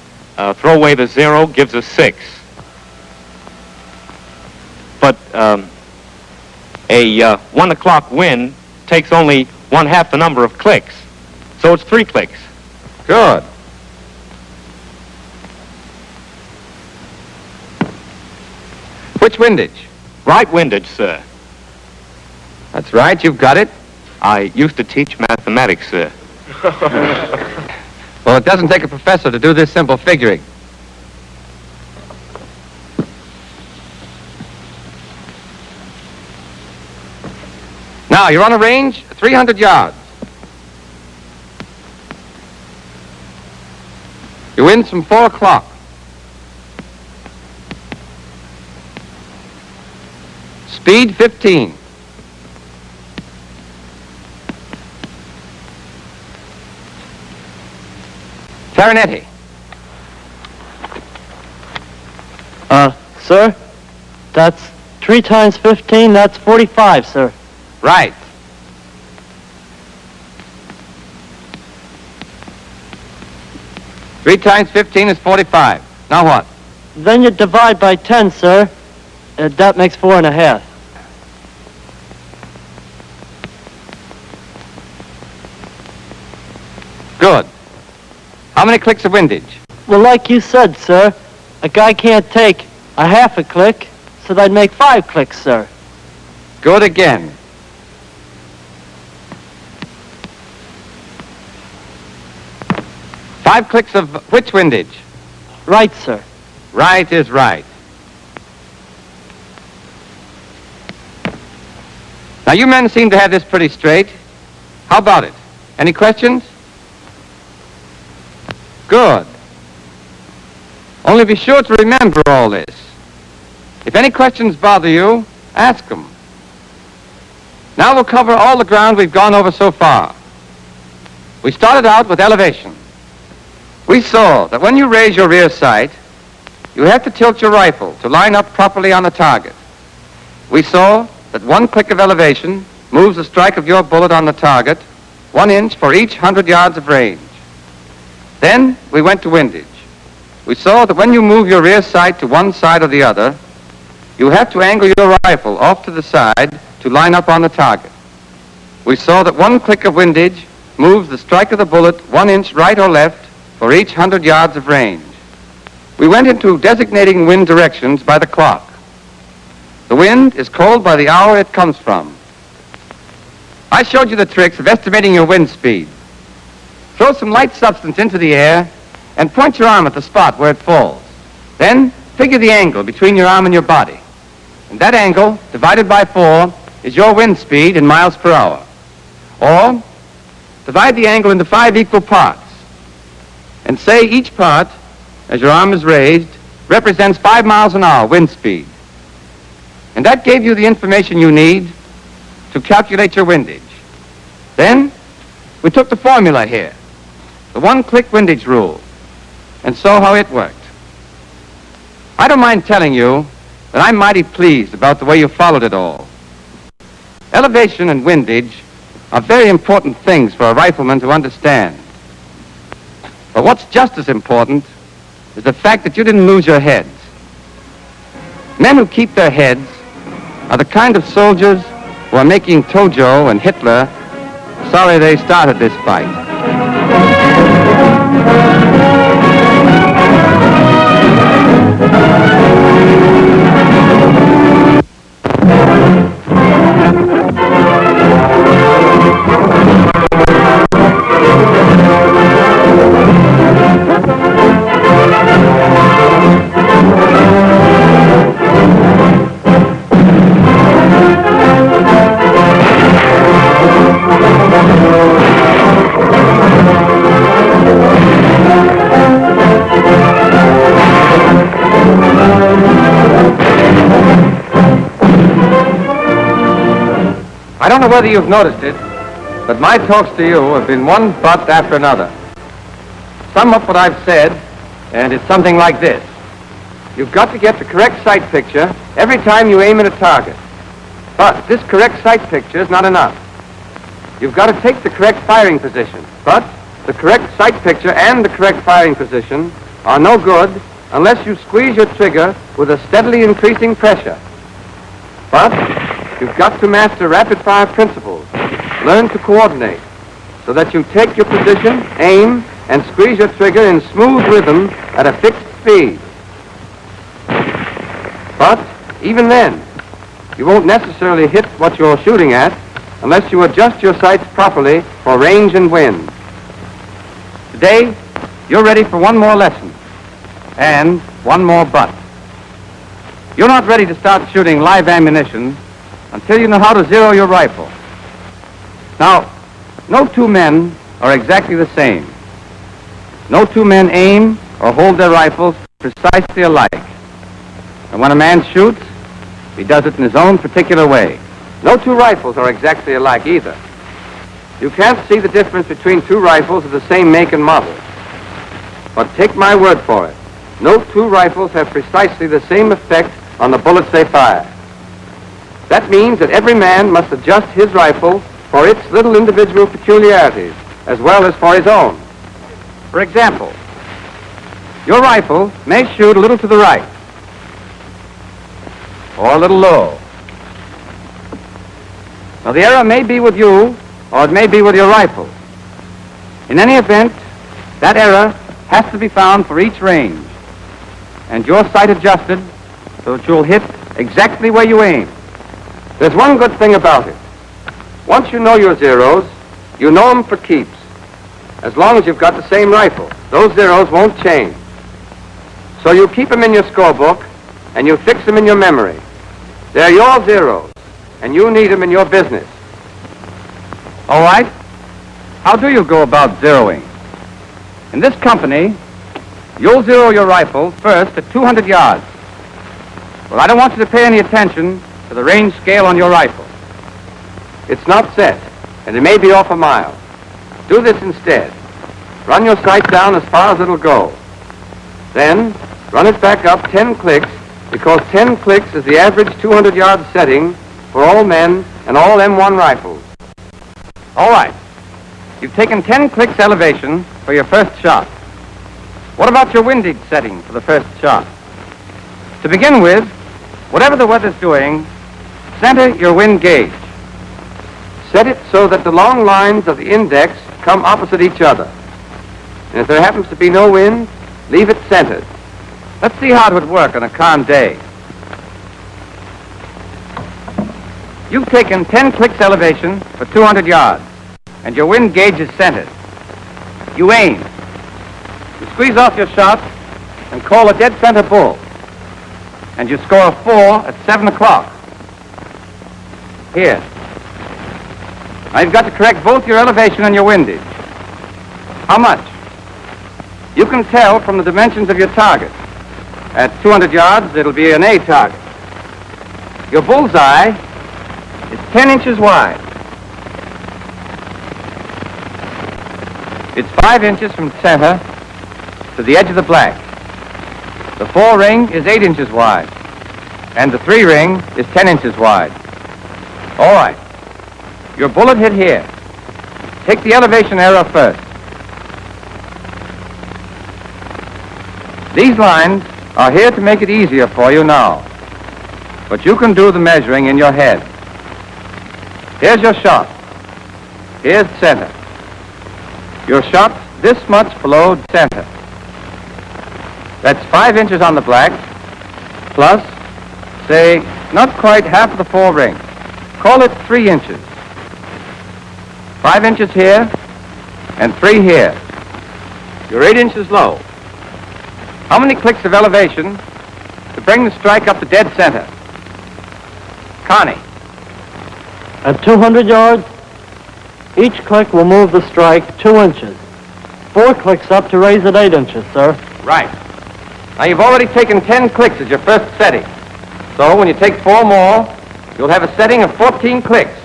throw away the 0, gives us 6. But a 1 o'clock wind takes only 1/2 the number of clicks. So it's 3 clicks. Good. Which windage? Right windage, sir. That's right, you've got it. I used to teach mathematics, sir. Well, it doesn't take a professor to do this simple figuring. Now, you're on a range 300 yards. Your wind's from 4 o'clock. Speed 15. Taranetti. Sir, that's 3 times 15, that's 45, sir. Right. Three times 15 is 45. Now what? Then you divide by 10, sir. That makes 4 1/2. Good. How many clicks of windage? Well, like you said, sir, a guy can't take a 1/2 a click, so that'd make 5 clicks, sir. Good again. Five clicks of which windage? Right, sir. Right is right. Now, you men seem to have this pretty straight. How about it? Any questions? Good. Only be sure to remember all this. If any questions bother you, ask them. Now we'll cover all the ground we've gone over so far. We started out with elevation. We saw that when you raise your rear sight, you have to tilt your rifle to line up properly on the target. We saw that 1 click of elevation moves the strike of your bullet on the target 1 inch for each 100 yards of range. Then we went to windage. We saw that when you move your rear sight to one side or the other, you have to angle your rifle off to the side to line up on the target. We saw that 1 click of windage moves the strike of the bullet 1 inch right or left for each 100 yards of range. We went into designating wind directions by the clock. The wind is called by the hour it comes from. I showed you the tricks of estimating your wind speed. Throw some light substance into the air and point your arm at the spot where it falls. Then figure the angle between your arm and your body. And that angle, divided by 4, is your wind speed in miles per hour. Or divide the angle into 5 equal parts. And say each part, as your arm is raised, represents 5 miles an hour wind speed. And that gave you the information you need to calculate your windage. Then we took the formula here, the 1-click windage rule, and saw how it worked. I don't mind telling you that I'm mighty pleased about the way you followed it all. Elevation and windage are very important things for a rifleman to understand. But what's just as important is the fact that you didn't lose your heads. Men who keep their heads are the kind of soldiers who are making Tojo and Hitler sorry they started this fight. I don't know whether you've noticed it, but my talks to you have been one butt after another. Sum up what I've said, and it's something like this. You've got to get the correct sight picture every time you aim at a target. But this correct sight picture is not enough. You've got to take the correct firing position. But the correct sight picture and the correct firing position are no good unless you squeeze your trigger with a steadily increasing pressure. But you've got to master rapid-fire principles, learn to coordinate, so that you take your position, aim, and squeeze your trigger in smooth rhythm at a fixed speed. But even then, you won't necessarily hit what you're shooting at unless you adjust your sights properly for range and wind. Today, you're ready for one more lesson, and one more but. You're not ready to start shooting live ammunition until you know how to zero your rifle. Now, no two men are exactly the same. No two men aim or hold their rifles precisely alike. And when a man shoots, he does it in his own particular way. No two rifles are exactly alike either. You can't see the difference between two rifles of the same make and model. But take my word for it, no two rifles have precisely the same effect on the bullets they fire. That means that every man must adjust his rifle for its little individual peculiarities, as well as for his own. For example, your rifle may shoot a little to the right, or a little low. Now, the error may be with you, or it may be with your rifle. In any event, that error has to be found for each range, and your sight adjusted so that you'll hit exactly where you aim. There's one good thing about it. Once you know your zeros, you know them for keeps. As long as you've got the same rifle, those zeros won't change. So you keep them in your scorebook, and you fix them in your memory. They're your zeros, and you need them in your business. All right? How do you go about zeroing? In this company, you'll zero your rifle first at 200 yards. Well, I don't want you to pay any attention to the range scale on your rifle. It's not set, and it may be off a mile. Do this instead. Run your sight down as far as it'll go. Then, run it back up 10 clicks, because 10 clicks is the average 200-yard setting for all men and all M1 rifles. All right. You've taken 10 clicks elevation for your first shot. What about your windage setting for the first shot? To begin with, whatever the weather's doing, center your wind gauge. Set it so that the long lines of the index come opposite each other. And if there happens to be no wind, leave it centered. Let's see how it would work on a calm day. You've taken 10 clicks elevation for 200 yards, and your wind gauge is centered. You aim. You squeeze off your shot and call a dead center bull. And you score a 4 at 7 o'clock. Here. Now you've got to correct both your elevation and your windage. How much? You can tell from the dimensions of your target. At 200 yards, it'll be an A target. Your bullseye is 10 inches wide. It's 5 inches from center to the edge of the black. The 4 ring is 8 inches wide, and the 3 ring is 10 inches wide. All right. Your bullet hit here. take the elevation error first. These lines are here to make it easier for you now, but you can do the measuring in your head. Here's your shot. Here's center. Your shot this much below center. That's 5 inches on the black, plus, say, not quite half of the 4 ring. Call it 3 inches. 5 inches here, and 3 here. You're 8 inches low. How many clicks of elevation to bring the strike up to dead center? Connie. At 200 yards, each click will move the strike 2 inches. 4 clicks up to raise it 8 inches, sir. Right. Now, you've already taken 10 clicks as your first setting. So when you take 4 more, you'll have a setting of 14 clicks.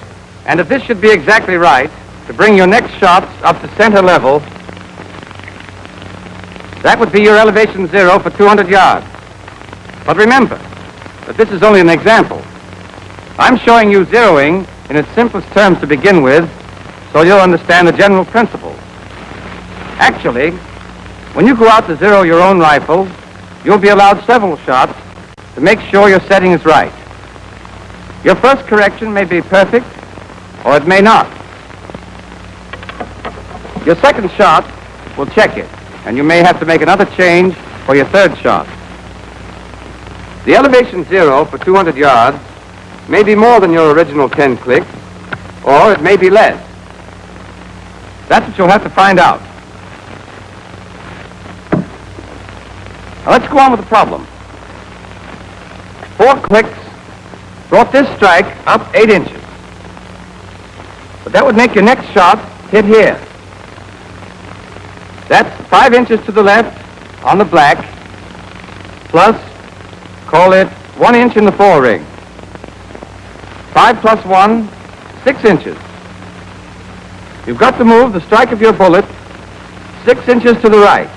And if this should be exactly right, to bring your next shots up to center level, that would be your elevation 0 for 200 yards. But remember that this is only an example. I'm showing you zeroing in its simplest terms to begin with, so you'll understand the general principle. Actually, when you go out to zero your own rifle, you'll be allowed several shots to make sure your setting is right. Your first correction may be perfect, or it may not. Your second shot will check it, and you may have to make another change for your third shot. The elevation 0 for 200 yards may be more than your original 10 clicks, or it may be less. That's what you'll have to find out. Now let's go on with the problem. 4 clicks brought this strike up 8 inches. But that would make your next shot hit here. That's 5 inches to the left on the black, plus, call it 1 inch in the 4 ring. 5 plus 1, 6 inches. You've got to move the strike of your bullet 6 inches to the right.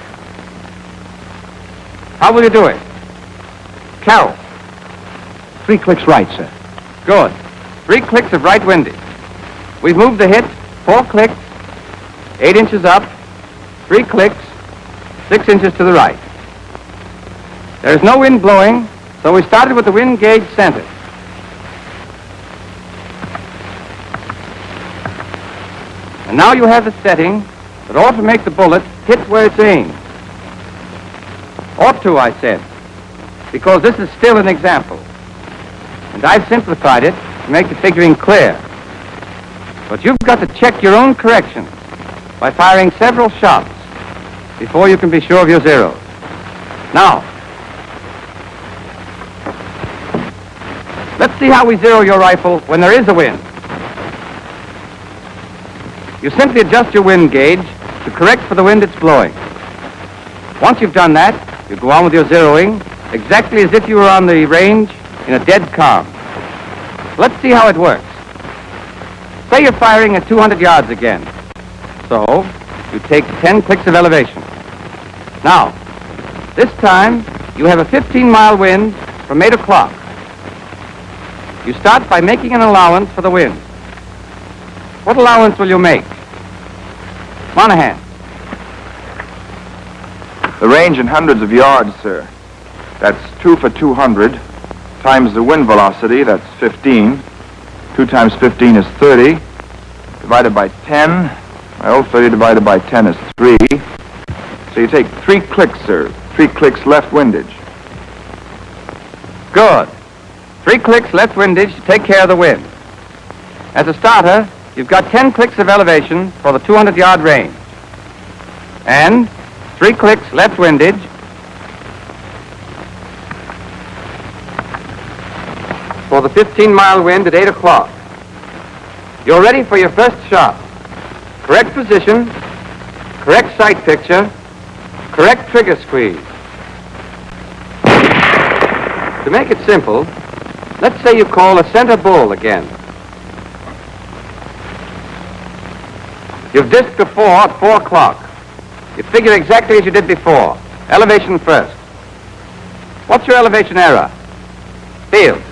How will you do it? Carol. 3 clicks right, sir. Good. 3 clicks of right windage. We've moved the hit 4 clicks, 8 inches up, 3 clicks, 6 inches to the right. There's no wind blowing, so we started with the wind gauge centered. And now you have a setting that ought to make the bullet hit where it's aimed. Ought to, I said, because this is still an example. And I've simplified it to make the figuring clear. But you've got to check your own corrections by firing several shots before you can be sure of your zeros. Now, let's see how we zero your rifle when there is a wind. You simply adjust your wind gauge to correct for the wind it's blowing. Once you've done that, you go on with your zeroing exactly as if you were on the range in a dead calm. Let's see how it works. Say you're firing at 200 yards again. So, you take 10 clicks of elevation. Now, this time, you have a 15-mile wind from 8 o'clock. You start by making an allowance for the wind. What allowance will you make? Monahan. The range in hundreds of yards, sir. That's 2 for 200 times the wind velocity, that's 15. 2 times 15 is 30. Divided by 10. Well, 30 divided by 10 is 3. So you take 3 clicks, sir. 3 clicks left windage. Good. 3 clicks left windage to take care of the wind. As a starter, you've got 10 clicks of elevation for the 200-yard range. And 3 clicks left windage for the 15-mile wind at 8 o'clock. You're ready for your first shot. Correct position, correct sight picture, correct trigger squeeze. To make it simple, let's say you call a center bull again. You've disked before at 4 o'clock. You figure exactly as you did before. Elevation first. What's your elevation error? Field.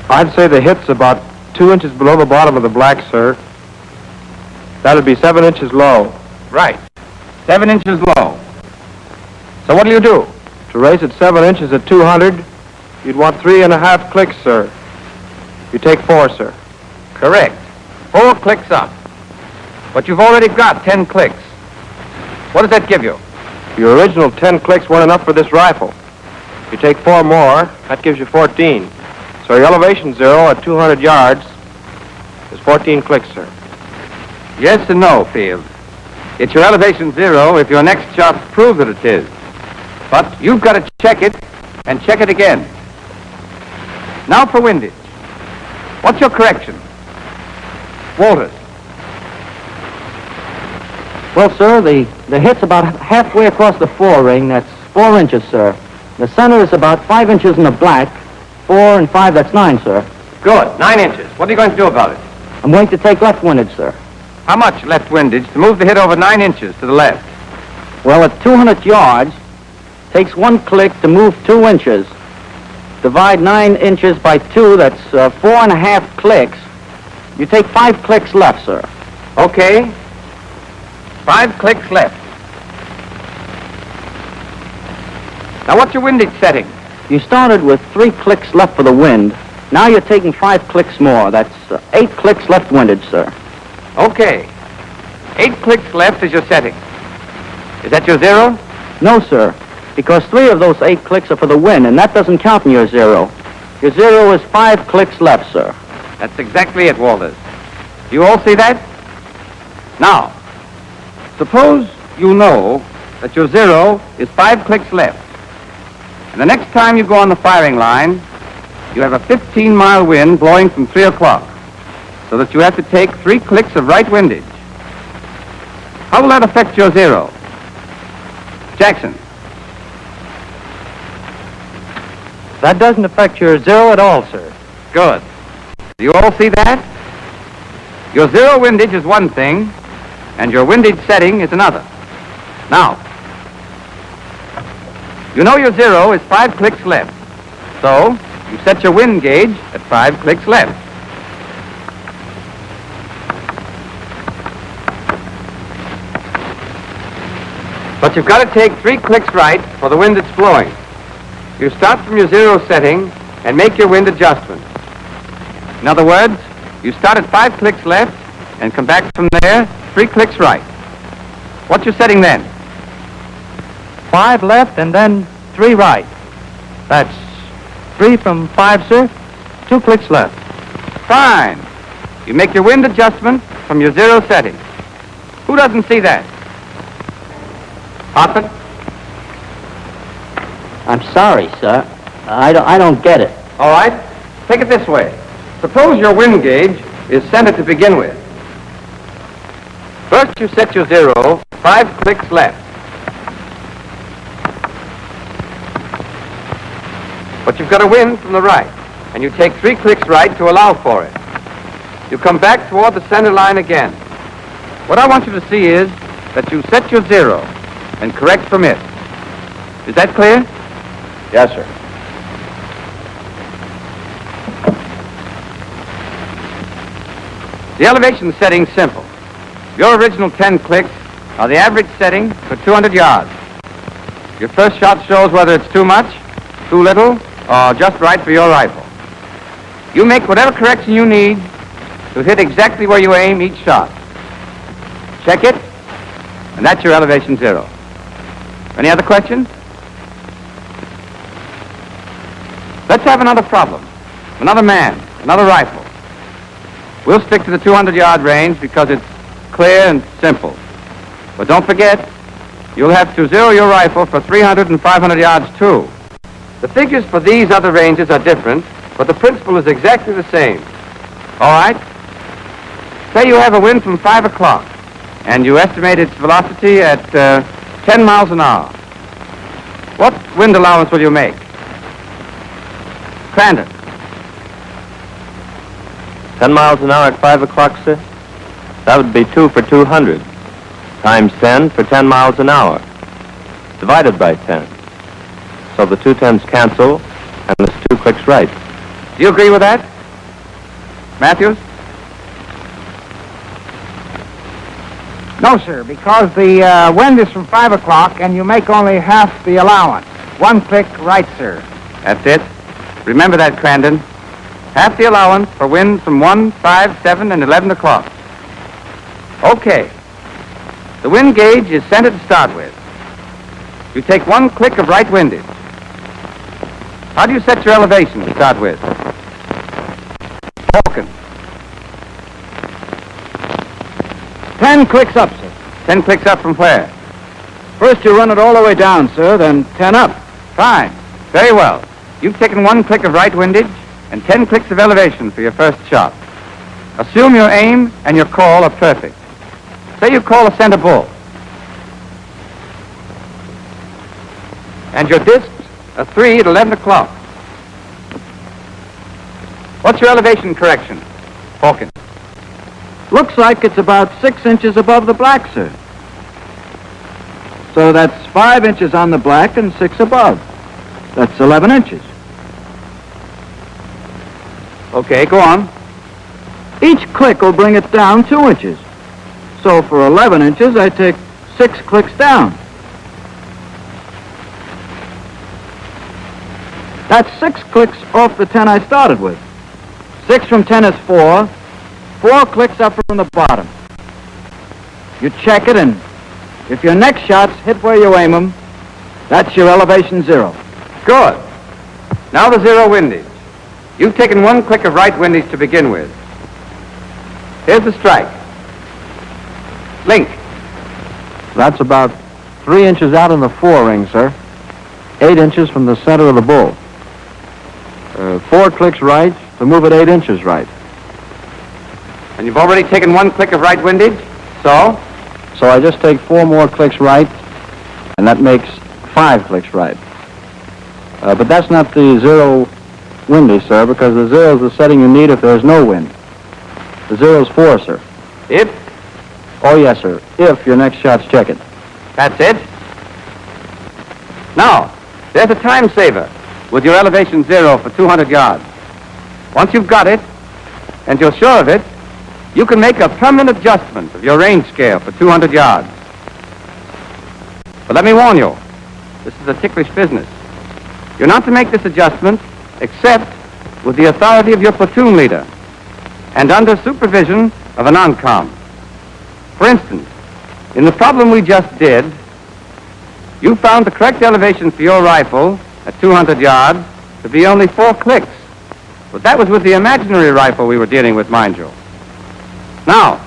I'd say the hit's about 2 inches below the bottom of the black, sir. That'd be 7 inches low. Right. 7 inches low. So what do you do? To raise it 7 inches at 200, you'd want 3.5 clicks, sir. You take 4, sir. Correct. 4 clicks up. But you've already got 10 clicks. What does that give you? Your original 10 clicks weren't enough for this rifle. If you take 4 more, that gives you 14. So your elevation zero at 200 yards is 14 clicks, sir. Yes and no, Field. It's your elevation zero if your next shots prove that it is. But you've got to check it and check it again. Now for windage. What's your correction? Walters. Well, sir, the hit's about halfway across the fore ring. That's 4 inches, sir. The center is about 5 inches in the black. 4 and 5, that's 9, sir. Good. 9 inches. What are you going to do about it? I'm going to take left windage, sir. How much left windage to move the hit over 9 inches to the left? Well, at 200 yards, takes 1 click to move 2 inches. Divide 9 inches by 2, that's 4.5 clicks. You take 5 clicks left, sir. Okay. 5 clicks left. Now, what's your windage setting? You started with 3 clicks left for the wind. Now you're taking 5 clicks more. That's 8 clicks left windage, sir. Okay. 8 clicks left is your setting. Is that your zero? No, sir, because 3 of those 8 clicks are for the wind, and that doesn't count in your zero. Your zero is 5 clicks left, sir. That's exactly it, Walters. You all see that? Now, suppose you know that your zero is 5 clicks left. And the next time you go on the firing line, you have a 15-mile wind blowing from 3 o'clock, so that you have to take 3 clicks of right windage. How will that affect your zero? Jackson. That doesn't affect your zero at all, sir. Good. Do you all see that? Your zero windage is one thing, and your windage setting is another. Now, you know your zero is 5 clicks left, so you set your wind gauge at 5 clicks left. But you've got to take 3 clicks right for the wind that's blowing. You start from your zero setting and make your wind adjustment. In other words, you start at 5 clicks left and come back from there 3 clicks right. What's your setting then? 5 left and then 3 right. That's 3 from 5, sir. 2 clicks left. Fine. You make your wind adjustment from your zero setting. Who doesn't see that? Hoffman? I'm sorry, sir. I don't get it. All right. Take it this way. Suppose your wind gauge is centered to begin with. First you set your zero 5 clicks left. But you've got a wind from the right, and you take 3 clicks right to allow for it. You come back toward the center line again. What I want you to see is that you set your zero and correct from it. Is that clear? Yes, sir. The elevation setting's simple. Your original 10 clicks are the average setting for 200 yards. Your first shot shows whether it's too much, too little, or just right for your rifle. You make whatever correction you need to hit exactly where you aim each shot. Check it, and that's your elevation zero. Any other questions? Let's have another problem. Another man, another rifle. We'll stick to the 200-yard range because it's clear and simple. But don't forget, you'll have to zero your rifle for 300 and 500 yards, too. The figures for these other ranges are different, but the principle is exactly the same. All right? Say you have a wind from 5 o'clock, and you estimate its velocity at 10 miles an hour. What wind allowance will you make? Crandon. 10 miles an hour at 5 o'clock, sir? That would be 2 for 200. Times 10 for 10 miles an hour. Divided by 10. So the 2 10s cancel, and there's 2 clicks right. Do you agree with that? Matthews? No, sir, because the wind is from 5 o'clock and you make only half the allowance. 1 click right, sir. That's it. Remember that, Crandon. Half the allowance for winds from 1, 5, 7, and 11 o'clock. Okay. The wind gauge is centered to start with. You take 1 click of right windage. How do you set your elevation to start with? Falcon. 10 clicks up, sir. 10 clicks up from where? First you run it all the way down, sir, then 10 up. Fine. Very well. You've taken 1 click of right windage and 10 clicks of elevation for your first shot. Assume your aim and your call are perfect. Say you call a center bull. And your discs are 3 at 11 o'clock. What's your elevation correction, Falcon? Looks like it's about 6 inches above the black, sir. So that's 5 inches on the black and 6 above. That's 11 inches. Okay, go on. Each click will bring it down 2 inches. So for 11 inches, I take 6 clicks down. That's 6 clicks off the 10 I started with. 6 from 10 is 4. 4 clicks up from the bottom. You check it, and if your next shots hit where you aim them, that's your elevation 0. Good. Now the 0 windage. You've taken 1 click of right windage to begin with. Here's the strike. Link. That's about 3 inches out in the fore-ring, sir. 8 inches from the center of the bull. 4 clicks right to move it 8 inches right. And you've already taken 1 click of right windage, so? So I just take 4 more clicks right, and that makes 5 clicks right. But that's not the 0 windage, sir, because the 0 is the setting you need if there's no wind. The 0 is 4, sir. If? Oh, yes, sir. If your next shot's check it. That's it. Now, there's a time saver with your elevation 0 for 200 yards. Once you've got it, and you're sure of it, you can make a permanent adjustment of your range scale for 200 yards. But let me warn you, this is a ticklish business. You're not to make this adjustment except with the authority of your platoon leader and under supervision of a non-com. For instance, in the problem we just did, you found the correct elevation for your rifle at 200 yards to be only 4 clicks. But that was with the imaginary rifle we were dealing with, mind you. Now,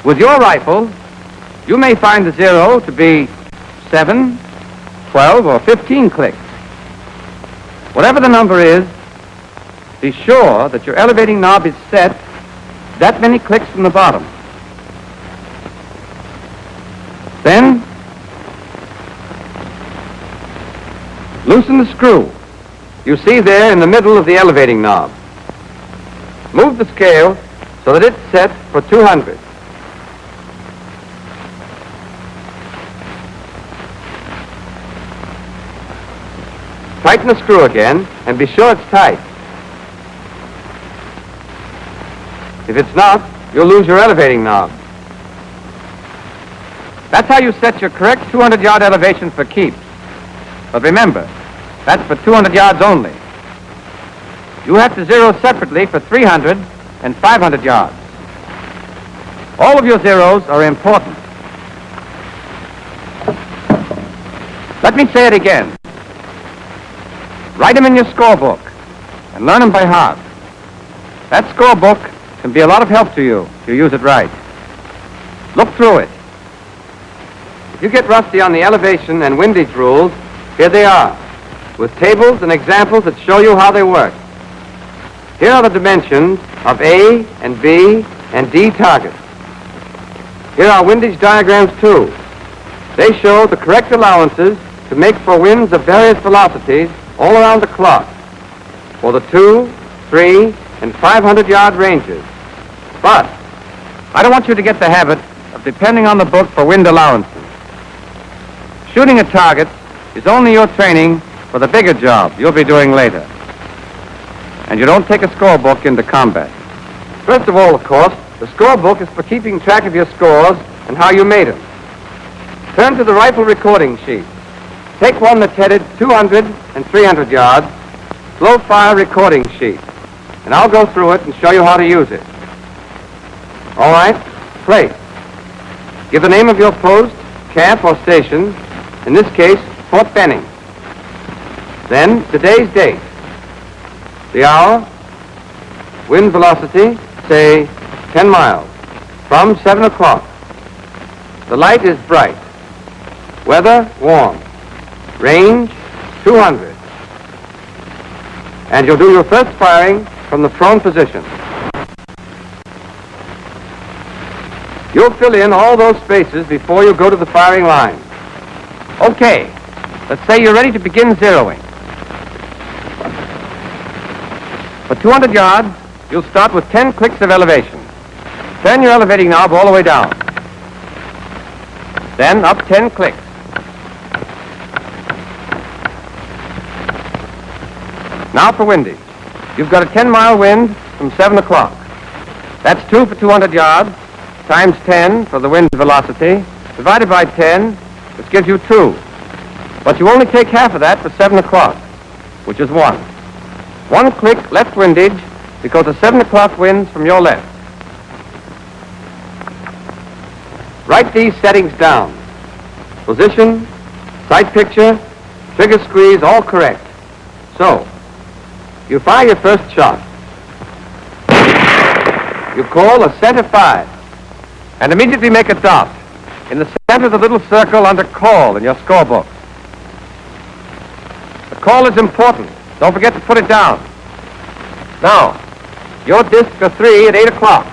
with your rifle, you may find the 0 to be 7, 12, or 15 clicks. Whatever the number is, be sure that your elevating knob is set that many clicks from the bottom. Then, loosen the screw you see there in the middle of the elevating knob. Move the scale so that it's set for 200. Tighten the screw again and be sure it's tight. If it's not, you'll lose your elevating knob. That's how you set your correct 200-yard elevation for keeps. But remember, that's for 200 yards only. You have to zero separately for 300 and 500 yards. All of your zeros are important. Let me say it again. Write them in your scorebook and learn them by heart. That scorebook can be a lot of help to you if you use it right. Look through it. If you get rusty on the elevation and windage rules, here they are, with tables and examples that show you how they work. Here are the dimensions of A and B and D targets. Here are windage diagrams too. They show the correct allowances to make for winds of various velocities all around the clock for the 2, 3, and 500-yard ranges. But I don't want you to get the habit of depending on the book for wind allowances. Shooting at targets is only your training for the bigger job you'll be doing later. and you don't take a scorebook into combat. First of all, of course, the scorebook is for keeping track of your scores and how you made them. Turn to the rifle recording sheet. Take one that's headed 200 and 300 yards, slow fire recording sheet, and I'll go through it and show you how to use it. All right, place. Give the name of your post, camp, or station, in this case, Fort Benning. Then today's date, the hour, wind velocity, say 10 miles, from 7 o'clock. The light is bright. Weather, warm. Range, 200. And you'll do your first firing from the prone position. You'll fill in all those spaces before you go to the firing line. Okay, let's say you're ready to begin zeroing. For 200 yards, you'll start with 10 clicks of elevation. Turn your elevating knob all the way down. Then up 10 clicks. Now for windage. You've got a 10-mile wind from 7 o'clock. That's 2 for 200 yards, times 10 for the wind velocity, divided by 10, which gives you 2. But you only take half of that for 7 o'clock, which is 1. 1 click left windage because the 7 o'clock wind's from your left. Write these settings down. Position, sight picture, trigger squeeze, all correct. So, you fire your first shot. You call a center 5 and immediately make a dot in the center of the little circle under call in your scorebook. The call is important. Don't forget to put it down. Now, your disc for 3 at 8 o'clock.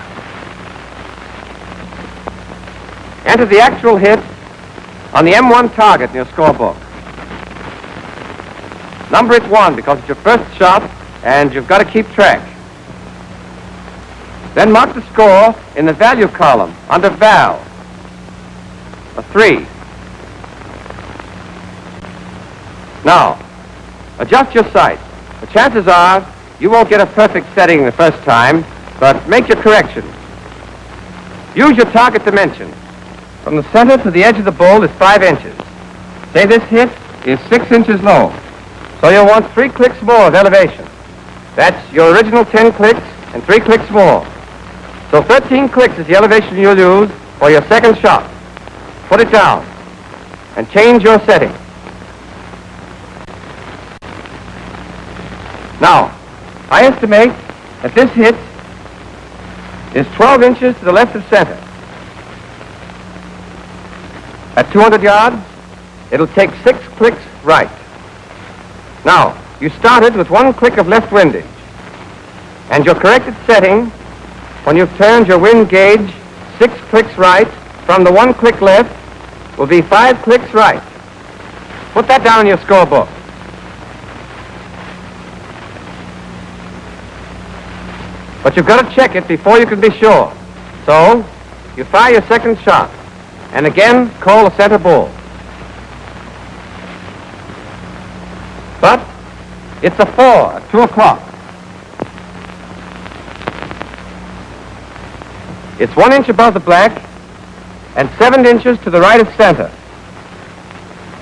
Enter the actual hit on the M1 target in your scorebook. Number it 1 because it's your first shot and you've got to keep track. Then mark the score in the value column under Val. A 3. Now, adjust your sight. The chances are you won't get a perfect setting the first time, but make your corrections. Use your target dimension. From the center to the edge of the bowl is 5 inches. Say this hit is 6 inches low. So you'll want 3 clicks more of elevation. That's your original 10 clicks and 3 clicks more. So 13 clicks is the elevation you'll use for your second shot. Put it down and change your setting. Now, I estimate that this hit is 12 inches to the left of center. At 200 yards, it'll take 6 clicks right. Now, you started with 1 click of left windage, and your corrected setting, when you've turned your wind gauge 6 clicks right from the 1 click left, will be 5 clicks right. Put that down in your scorebook. But you've got to check it before you can be sure. So, you fire your second shot, and again call the center bull. But it's a 4 at 2 o'clock. It's 1 inch above the black and 7 inches to the right of center.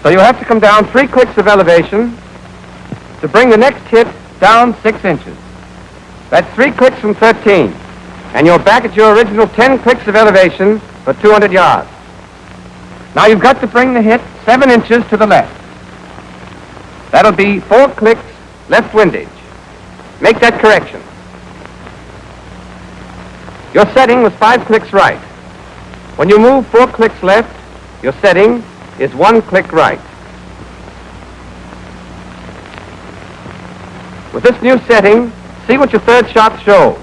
So you have to come down 3 clicks of elevation to bring the next hit down 6 inches. That's 3 clicks from 13. And you're back at your original 10 clicks of elevation for 200 yards. Now you've got to bring the hit 7 inches to the left. That'll be 4 clicks left windage. Make that correction. Your setting was 5 clicks right. When you move 4 clicks left, your setting is 1 click right. With this new setting, see what your third shot shows.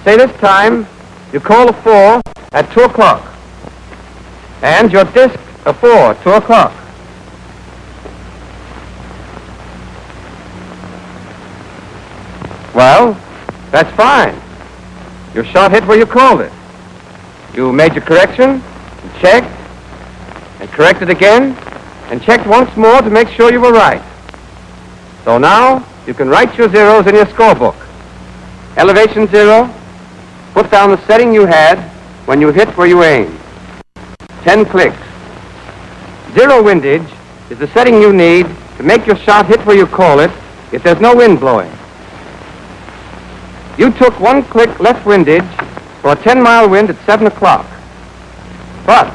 Say this time, you call a 4 at 2 o'clock. And your disc a 4 at 2 o'clock. Well, that's fine. Your shot hit where you called it. You made your correction, and checked, and corrected again, and checked once more to make sure you were right. So now, you can write your zeros in your scorebook. Elevation 0, put down the setting you had when you hit where you aimed. 10 clicks. 0 windage is the setting you need to make your shot hit where you call it if there's no wind blowing. You took 1 click left windage for a 10-mile wind at 7 o'clock. But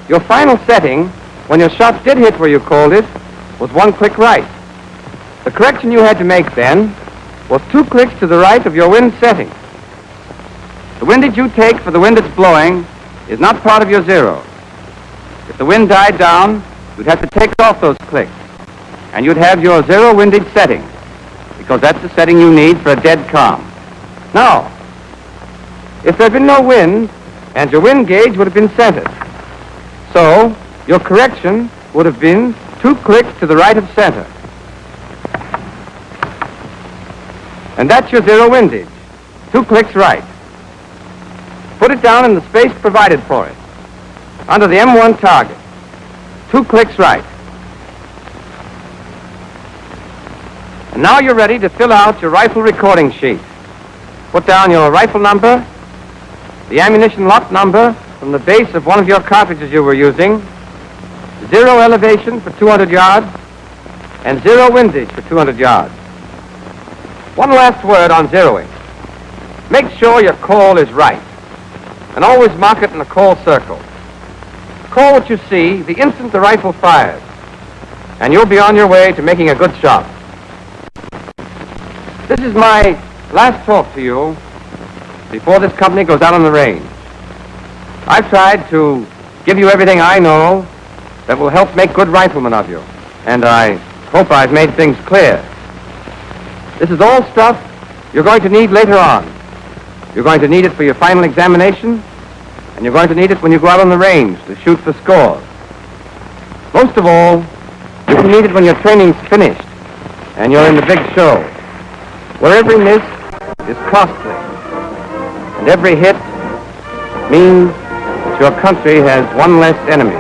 your final setting, when your shot did hit where you called it, was 1 click right. The correction you had to make then was 2 clicks to the right of your wind setting. The windage you take for the wind that's blowing is not part of your 0. If the wind died down, you'd have to take off those clicks, and you'd have your 0 windage setting, because that's the setting you need for a dead calm. Now, if there'd been no wind, and your wind gauge would have been centered, so your correction would have been 2 clicks to the right of center. And that's your 0 windage, 2 clicks right. Put it down in the space provided for it, under the M1 target, 2 clicks right. And now you're ready to fill out your rifle recording sheet. Put down your rifle number, the ammunition lot number from the base of one of your cartridges you were using, 0 elevation for 200 yards, and 0 windage for 200 yards. One last word on zeroing. Make sure your call is right, and always mark it in a call circle. Call what you see the instant the rifle fires, and you'll be on your way to making a good shot. This is my last talk to you before this company goes out on the range. I've tried to give you everything I know that will help make good riflemen of you, and I hope I've made things clear. This is all stuff you're going to need later on. You're going to need it for your final examination, and you're going to need it when you go out on the range to shoot for scores. Most of all, you will need it when your training's finished and you're in the big show, where every miss is costly, and every hit means that your country has one less enemy.